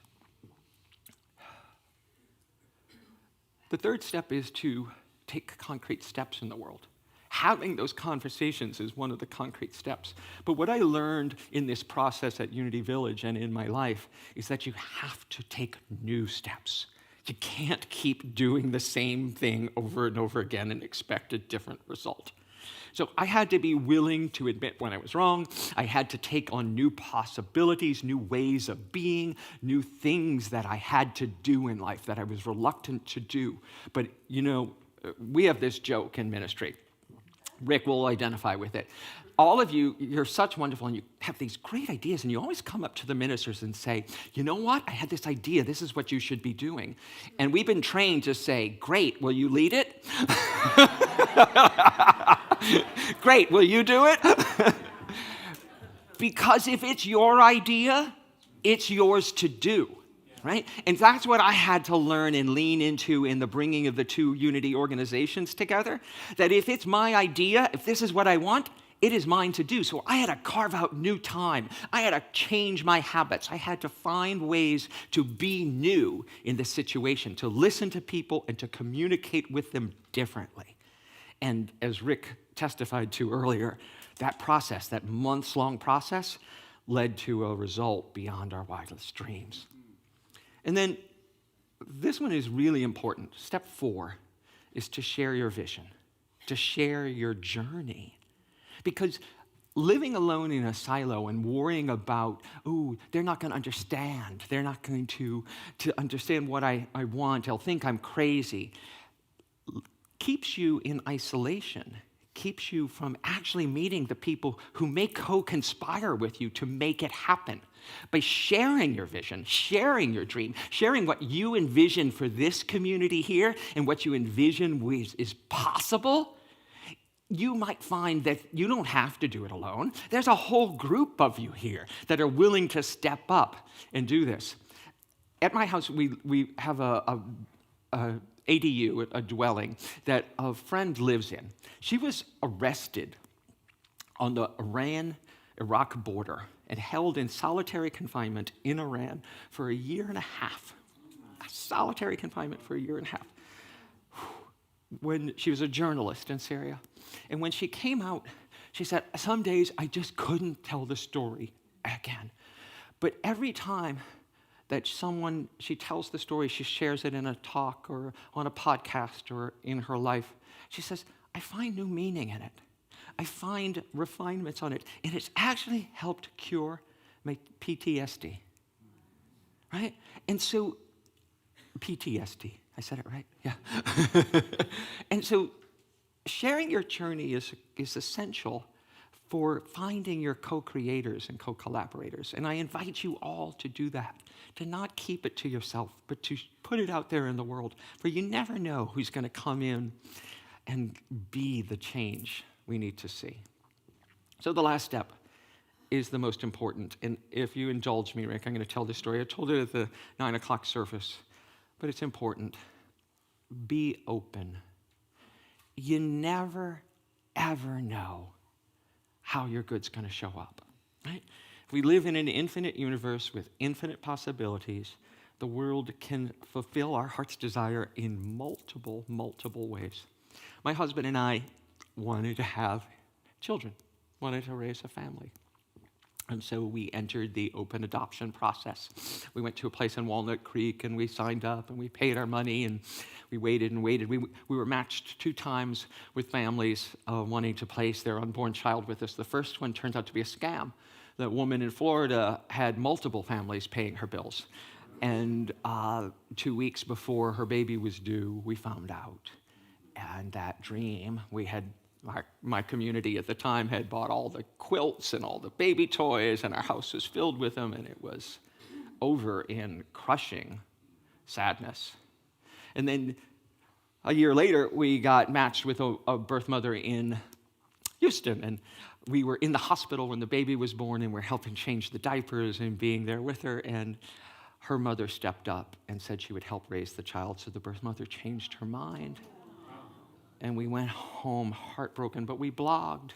The third step is to take concrete steps in the world. Having those conversations is one of the concrete steps. But what I learned in this process at Unity Village and in my life is that you have to take new steps. You can't keep doing the same thing over and over again and expect a different result. So I had to be willing to admit when I was wrong. I had to take on new possibilities, new ways of being, new things that I had to do in life that I was reluctant to do. But, we have this joke in ministry. Rick will identify with it. All of you, you're such wonderful, and you have these great ideas, and you always come up to the ministers and say, you know what? I had this idea. This is what you should be doing. And we've been trained to say, great, will you lead it? Great, will you do it? Because if it's your idea, it's yours to do. Right? And that's what I had to learn and lean into in the bringing of the two Unity organizations together, that if it's my idea, if this is what I want, it is mine to do. So I had to carve out new time. I had to change my habits. I had to find ways to be new in this situation, to listen to people and to communicate with them differently. And as Rick testified to earlier, that process, that months-long process, led to a result beyond our wildest dreams. And then this one is really important. Step 4 is to share your vision, to share your journey. Because living alone in a silo and worrying about, they're not going to understand. They're not going to understand what I want. They'll think I'm crazy. Keeps you in isolation, keeps you from actually meeting the people who may co-conspire with you to make it happen. By sharing your vision, sharing your dream, sharing what you envision for this community here and what you envision is possible, you might find that you don't have to do it alone. There's a whole group of you here that are willing to step up and do this. At my house, we have a ADU, a dwelling, that a friend lives in. She was arrested on the Iran-Iraq border and held in solitary confinement in Iran for a year and a half. Solitary confinement for a year and a half. When she was a journalist in Syria. And when she came out, she said, some days I just couldn't tell the story again. But every time that she tells the story, she shares it in a talk or on a podcast or in her life, she says, I find new meaning in it. I find refinements on it. And it's actually helped cure my PTSD. Right? And so, PTSD. I said it right? Yeah. And so sharing your journey is essential for finding your co-creators and co-collaborators. And I invite you all to do that, to not keep it to yourself, but to put it out there in the world, for you never know who's going to come in and be the change we need to see. So the last step is the most important. And if you indulge me, Rick, I'm going to tell this story. I told it at the 9 o'clock service. But it's important. Be open. You never, ever know how your good's going to show up, right? If we live in an infinite universe with infinite possibilities, the world can fulfill our heart's desire in multiple, multiple ways. My husband and I wanted to have children, wanted to raise a family. And so we entered the open adoption process. We went to a place in Walnut Creek, and we signed up, and we paid our money, and we waited and waited. We were matched 2 times with families wanting to place their unborn child with us. The first one turned out to be a scam. The woman in Florida had multiple families paying her bills. And 2 weeks before her baby was due, we found out. And that dream, my community at the time had bought all the quilts and all the baby toys, and our house was filled with them, and it was over in crushing sadness. And then a year later, we got matched with a birth mother in Houston, and we were in the hospital when the baby was born, and we're helping change the diapers and being there with her, and her mother stepped up and said she would help raise the child, so the birth mother changed her mind. And we went home heartbroken, but we blogged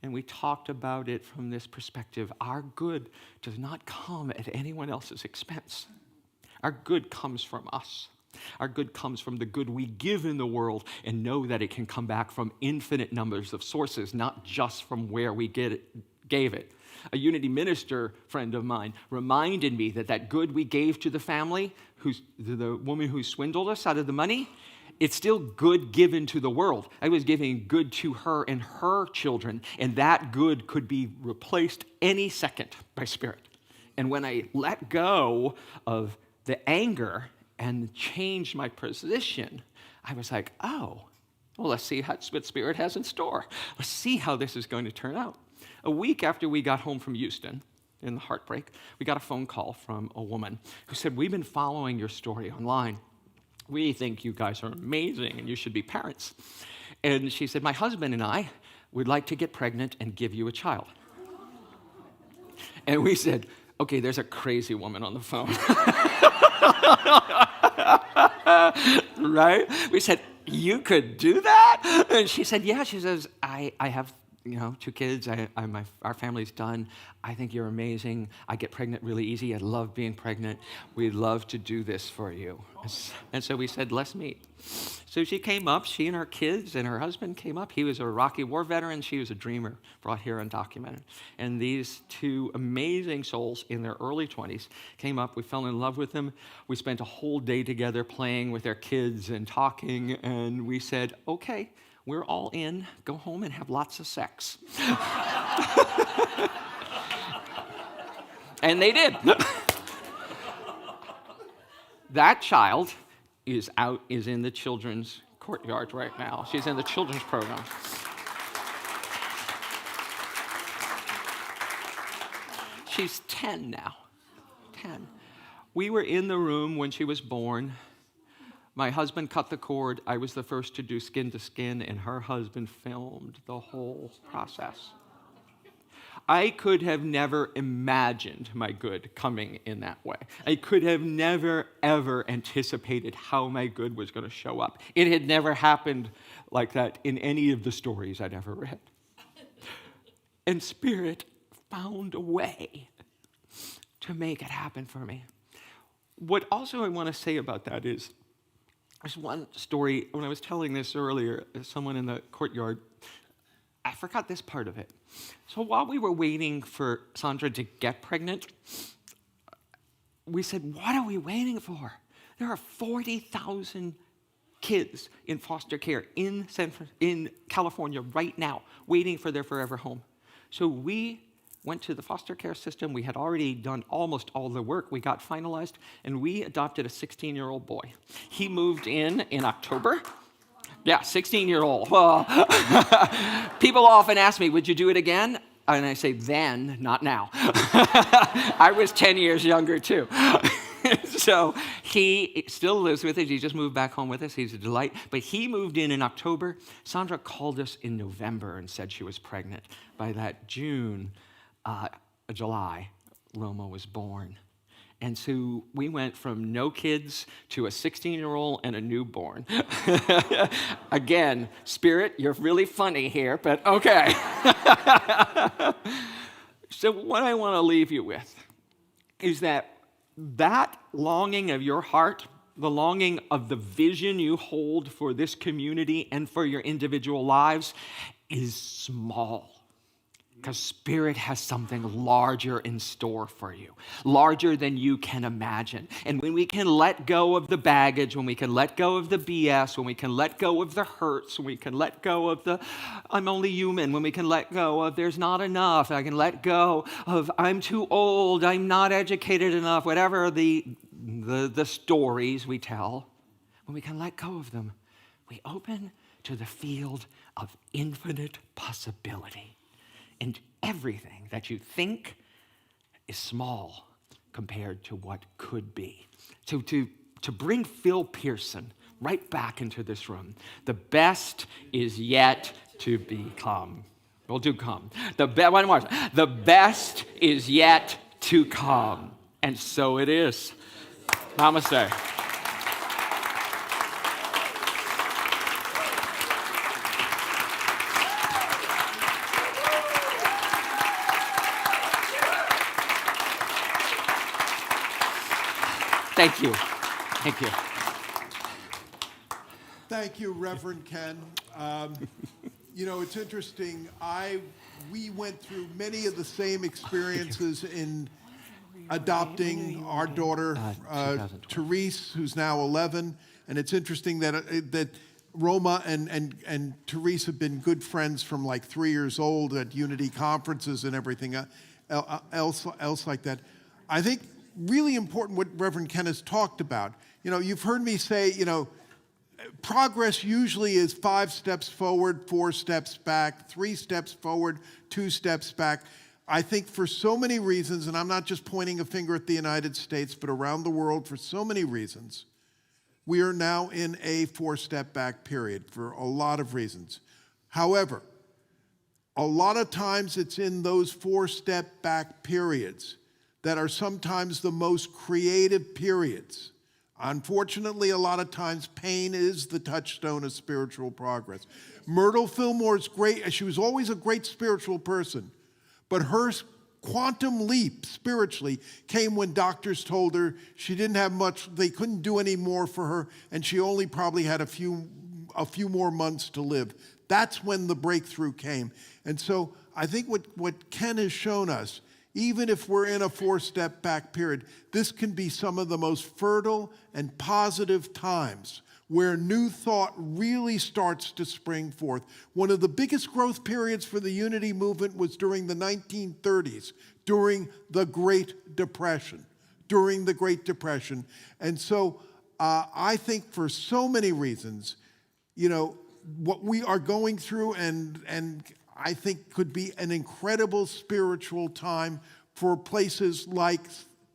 and we talked about it from this perspective. Our good does not come at anyone else's expense. Our good comes from us. Our good comes from the good we give in the world and know that it can come back from infinite numbers of sources, not just from where we gave it. A Unity minister friend of mine reminded me that good we gave to the family, the woman who swindled us out of the money, it's still good given to the world. I was giving good to her and her children, and that good could be replaced any second by Spirit. And when I let go of the anger and changed my position, I was like, oh, well, let's see what Spirit has in store. Let's see how this is going to turn out. A week after we got home from Houston, in the heartbreak, we got a phone call from a woman who said, we've been following your story online. We think you guys are amazing and you should be parents. And she said, my husband and I would like to get pregnant and give you a child. And we said, okay, there's a crazy woman on the phone. Right? We said, you could do that? And she said, yeah. She says, I have 2 kids. Our family's done. I think you're amazing. I get pregnant really easy. I love being pregnant. We'd love to do this for you. And so we said, let's meet. So she came up. She and her kids and her husband came up. He was a Iraqi war veteran. She was a dreamer, brought here undocumented. And these 2 amazing souls in their early 20s came up. We fell in love with them. We spent a whole day together playing with their kids and talking. And we said, okay, we're all in. Go home and have lots of sex. And they did. That child is in the children's courtyard right now. She's in the children's program. She's 10 now. 10. We were in the room when she was born. My husband cut the cord. I was the first to do skin to skin, and her husband filmed the whole process. I could have never imagined my good coming in that way. I could have never, ever anticipated how my good was going to show up. It had never happened like that in any of the stories I'd ever read. And Spirit found a way to make it happen for me. What also I want to say about that is, there's one story, when I was telling this earlier, someone in the courtyard, I forgot this part of it. So while we were waiting for Sandra to get pregnant, we said, what are we waiting for? There are 40,000 kids in foster care in California right now, waiting for their forever home. So we went to the foster care system. We had already done almost all the work. We got finalized, and we adopted a 16-year-old boy. He moved in October. Yeah, 16-year-old. Well, people often ask me, would you do it again? And I say, then, not now. I was 10 years younger, too. So he still lives with us. He just moved back home with us. He's a delight. But he moved in October. Sandra called us in November and said she was pregnant. By that July, Roma was born. And so we went from no kids to a 16-year-old and a newborn. Again, Spirit, you're really funny here, but okay. So what I want to leave you with is that longing of your heart, the longing of the vision you hold for this community and for your individual lives is small. Because Spirit has something larger in store for you, larger than you can imagine. And when we can let go of the baggage, when we can let go of the BS, when we can let go of the hurts, when we can let go of the I'm only human, when we can let go of there's not enough, I can let go of I'm too old, I'm not educated enough, whatever the stories we tell, when we can let go of them, we open to the field of infinite possibility. And everything that you think is small compared to what could be. So to bring Phil Pearson right back into this room, the best is yet to become. Well, do come. One more. The best is yet to come. And so it is. Namaste. Thank you. Thank you. Thank you, Reverend Ken. You know, it's interesting. We went through many of the same experiences in adopting our daughter, Therese, who's now 11. And it's interesting that Roma and Therese have been good friends from like 3 years old at Unity conferences and everything else like that. I think really important what Reverend Ken has talked about. You know, you've heard me say, you know, progress usually is 5 steps forward, 4 steps back, 3 steps forward, 2 steps back. I think for so many reasons, and I'm not just pointing a finger at the United States, but around the world for so many reasons, we are now in a 4-step back period for a lot of reasons. However, a lot of times it's in those 4-step back periods that are sometimes the most creative periods. Unfortunately, a lot of times pain is the touchstone of spiritual progress. Myrtle Fillmore's great, she was always a great spiritual person, but her quantum leap spiritually came when doctors told her she didn't have much, they couldn't do any more for her, and she only probably had a few more months to live. That's when the breakthrough came. And so I think what Ken has shown us, even if we're in a 4-step back period, this can be some of the most fertile and positive times where new thought really starts to spring forth. One of the biggest growth periods for the Unity movement was during the 1930s, during the Great Depression. And so I think for so many reasons, you know, what we are going through and I think could be an incredible spiritual time for places like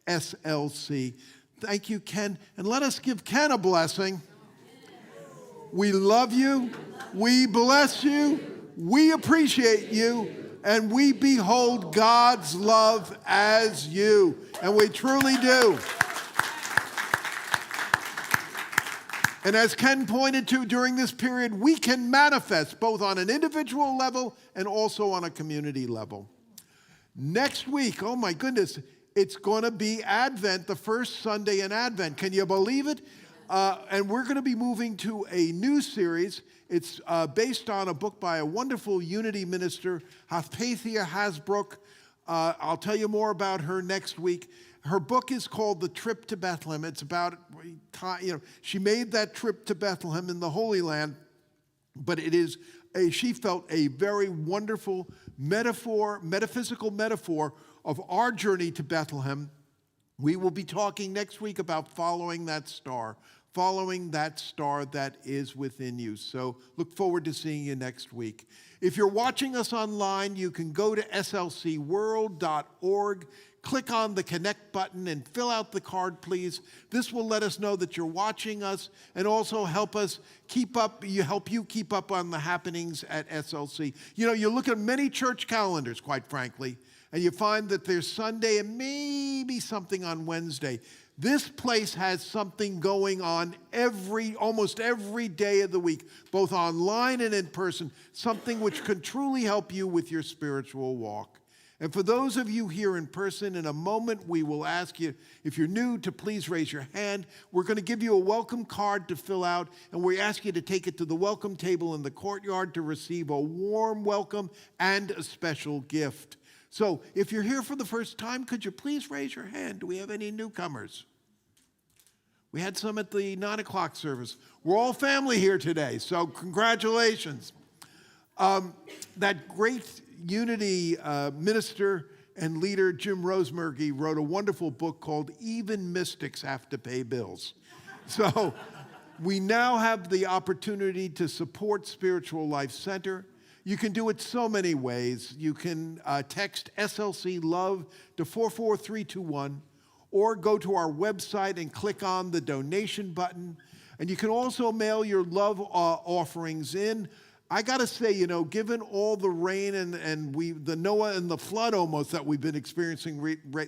SLC. Thank you, Ken. And let us give Ken a blessing. We love you. We bless you. We appreciate you. And we behold God's love as you. And we truly do. And as Ken pointed to during this period, we can manifest both on an individual level and also on a community level. Next week, oh my goodness, it's going to be Advent, the first Sunday in Advent. Can you believe it? And we're going to be moving to a new series. It's based on a book by a wonderful Unity minister, Hypatia Hasbrook. I'll tell you more about her next week. Her book is called The Trip to Bethlehem. It's about, she made that trip to Bethlehem in the Holy Land, but it is, she felt a very wonderful metaphysical metaphor of our journey to Bethlehem. We will be talking next week about following that star that is within you. So look forward to seeing you next week. If you're watching us online, you can go to slcworld.org, click on the Connect button, and fill out the card, please. This will let us know that you're watching us and also help you keep up on the happenings at SLC. You look at many church calendars, quite frankly, and you find that there's Sunday and maybe something on Wednesday. This place has something going on almost every day of the week, both online and in person, something which can truly help you with your spiritual walk. And for those of you here in person, in a moment we will ask you, if you're new, to please raise your hand. We're going to give you a welcome card to fill out, and we ask you to take it to the welcome table in the courtyard to receive a warm welcome and a special gift. So if you're here for the first time, could you please raise your hand? Do we have any newcomers? We had some at the 9 o'clock service. We're all family here today, so congratulations. That great Unity minister and leader, Jim Rosemurgy, wrote a wonderful book called Even Mystics Have to Pay Bills. So we now have the opportunity to support Spiritual Life Center. You can do it so many ways. You can text SLC Love to 44321, or go to our website and click on the donation button. And you can also mail your love offerings in. I got to say, given all the rain and the Noah and the flood almost that we've been experiencing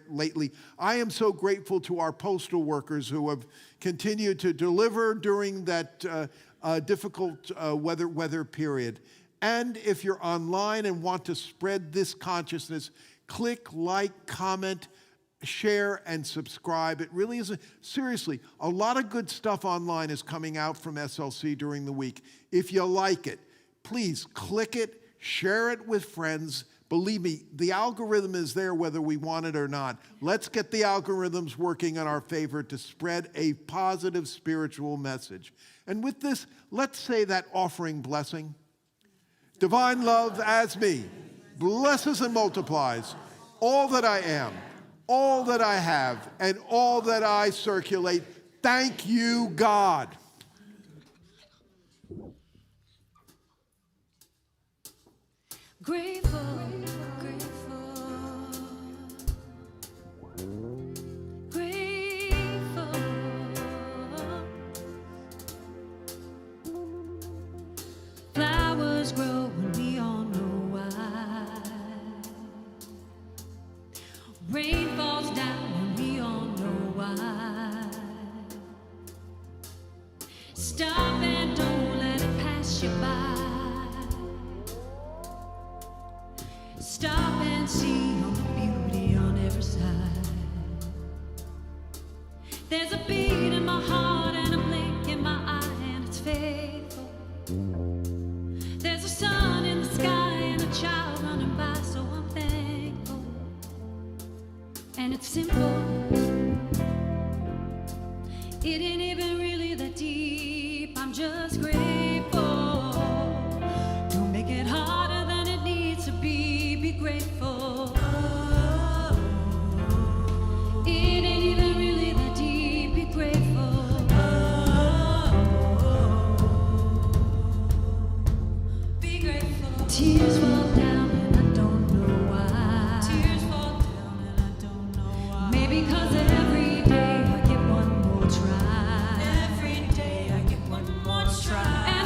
lately, I am so grateful to our postal workers who have continued to deliver during that difficult weather period. And if you're online and want to spread this consciousness, click like, comment, share, and subscribe. It really is, seriously, a lot of good stuff online is coming out from SLC during the week. If you like it, please click it, share it with friends. Believe me, the algorithm is there whether we want it or not. Let's get the algorithms working in our favor to spread a positive spiritual message. And with this, let's say that offering blessing. Divine love as me blesses and multiplies all that I am, all that I have, and all that I circulate. Thank you, God. Grateful, grateful, grateful. Flowers grow and we all know why. Rain falls down and we all know why. Stop and don't let it pass you by. Stop and see all the beauty on every side. There's a beat in my heart and a blink in my eye, and it's faithful. There's a sun in the sky and a child running by, so I'm thankful. And it's simple. It ain't even really that deep. I'm just grateful. Don't make it harder than it needs to be. Be grateful. It ain't even really that deep. Be grateful. Be grateful. Tears fall down and I don't know why. Tears fall down and I don't know why. Maybe 'cause every day I get one more try. Every day I get one more try.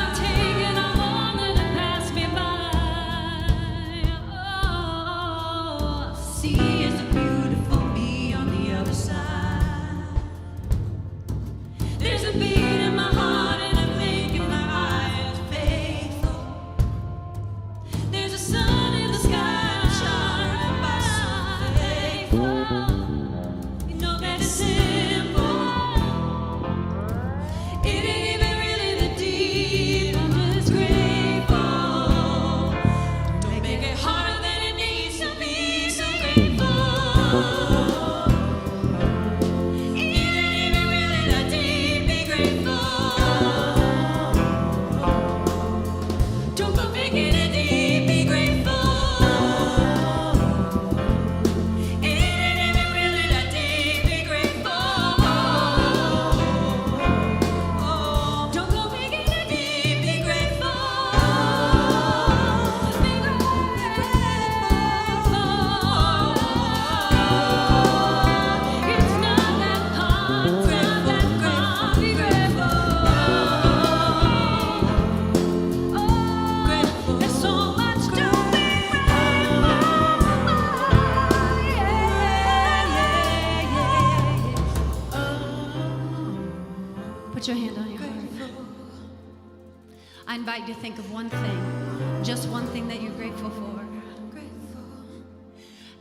I invite you to think of one thing, just one thing that you're grateful for.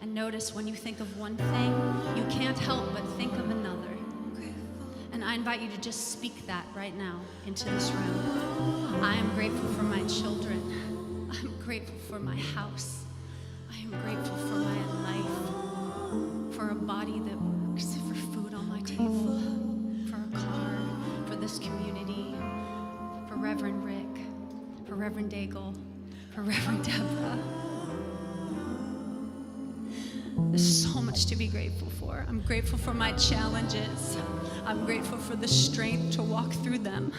And notice when you think of one thing, you can't help but think of another. And I invite you to just speak that right now into this room. I am grateful for my children. I'm grateful for my house. I am grateful for my life, for a body that works, for food on my table, for a car, for this community, for Reverend Rick, for Reverend Daigle, for Reverend Deborah. There's so much to be grateful for. I'm grateful for my challenges. I'm grateful for the strength to walk through them.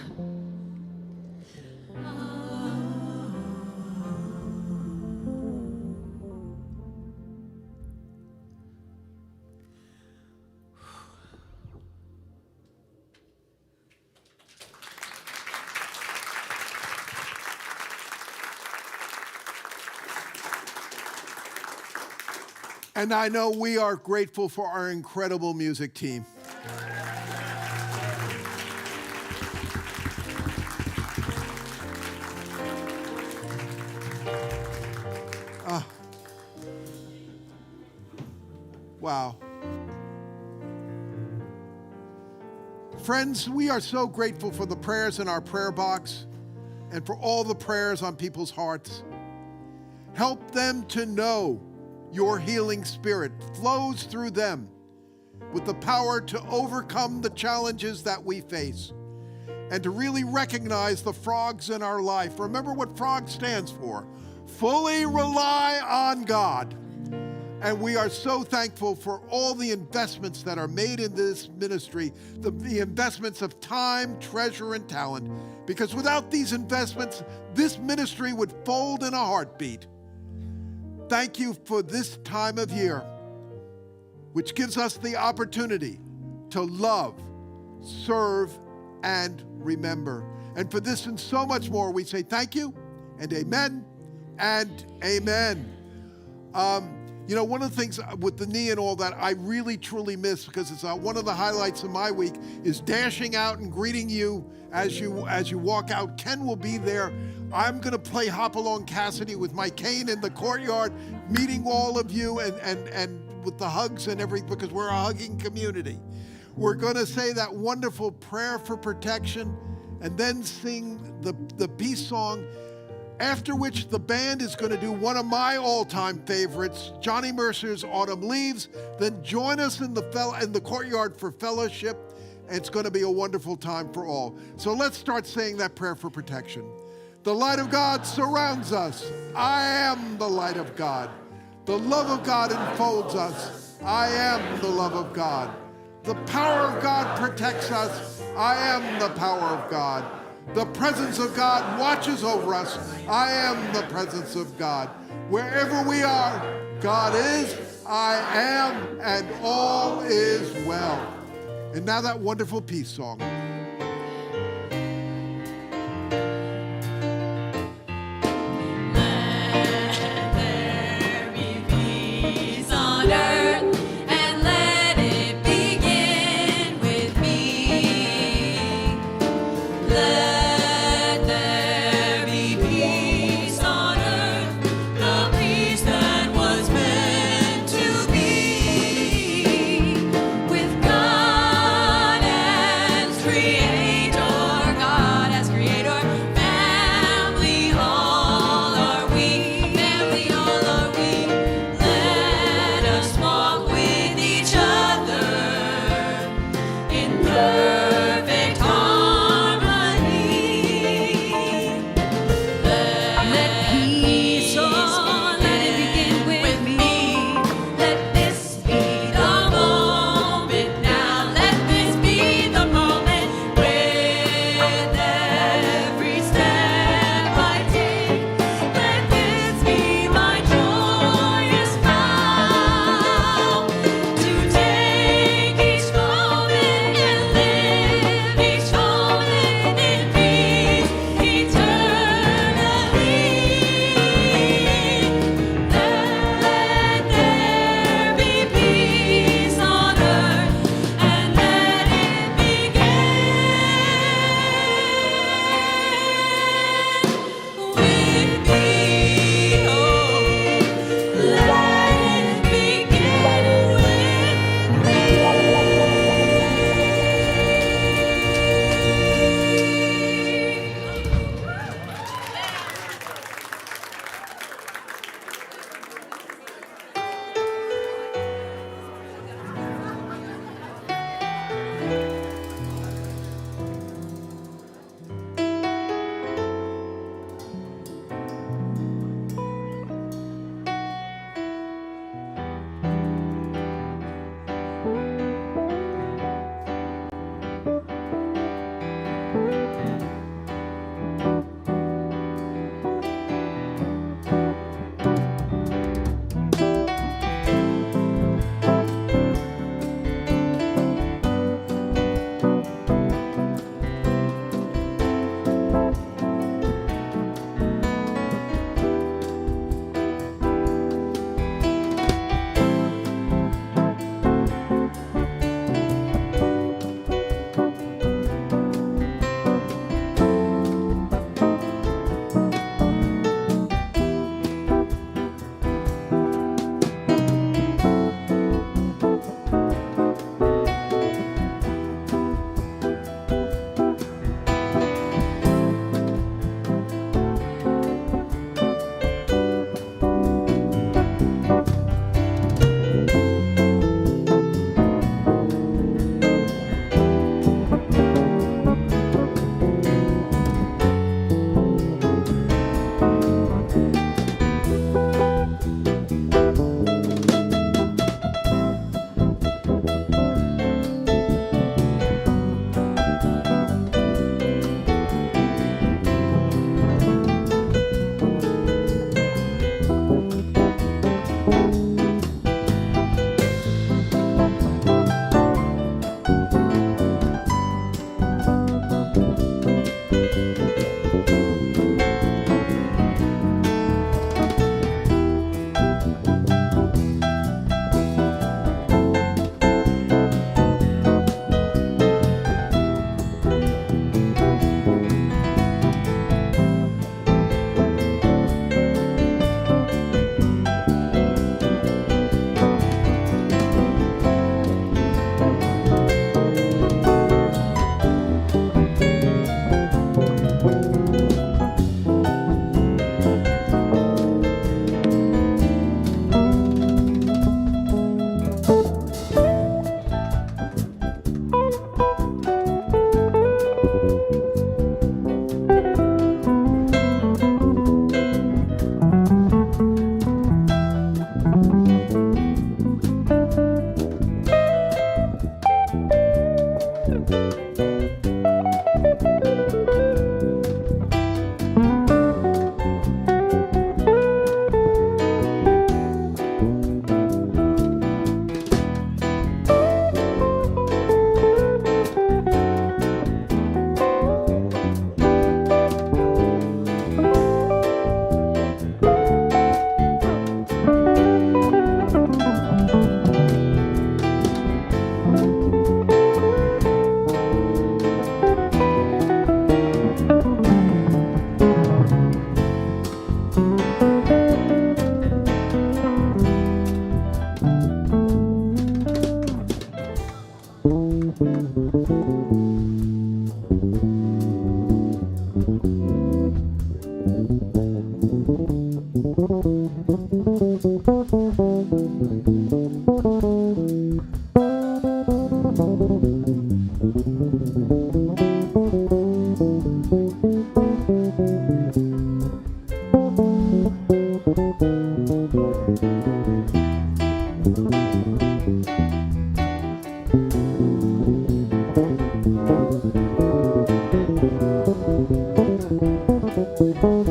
And I know we are grateful for our incredible music team. Wow. Friends, we are so grateful for the prayers in our prayer box and for all the prayers on people's hearts. Help them to know your healing spirit flows through them with the power to overcome the challenges that we face and to really recognize the frogs in our life. Remember what FROG stands for. Fully rely on God. And we are so thankful for all the investments that are made in this ministry, the investments of time, treasure, and talent. Because without these investments, this ministry would fold in a heartbeat. Thank you for this time of year, which gives us the opportunity to love, serve, and remember. And for this and so much more, we say thank you, and amen, and amen. You know, one of the things with the knee and all that I really truly miss, because it's one of the highlights of my week, is dashing out and greeting you as you walk out. Ken will be there. I'm going to play Hop Along Cassidy with my cane in the courtyard, meeting all of you and with the hugs and everything, because we're a hugging community. We're going to say that wonderful prayer for protection and then sing the peace song, after which the band is going to do one of my all-time favorites, Johnny Mercer's Autumn Leaves. Then join us in the courtyard for fellowship. It's going to be a wonderful time for all. So let's start saying that prayer for protection. The light of God surrounds us. I am the light of God. The love of God enfolds us. I am the love of God. The power of God protects us. I am the power of God. The presence of God watches over us. I am the presence of God. Wherever we are, God is, I am, and all is well. And now that wonderful peace song. With God and strength.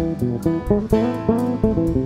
Thank you.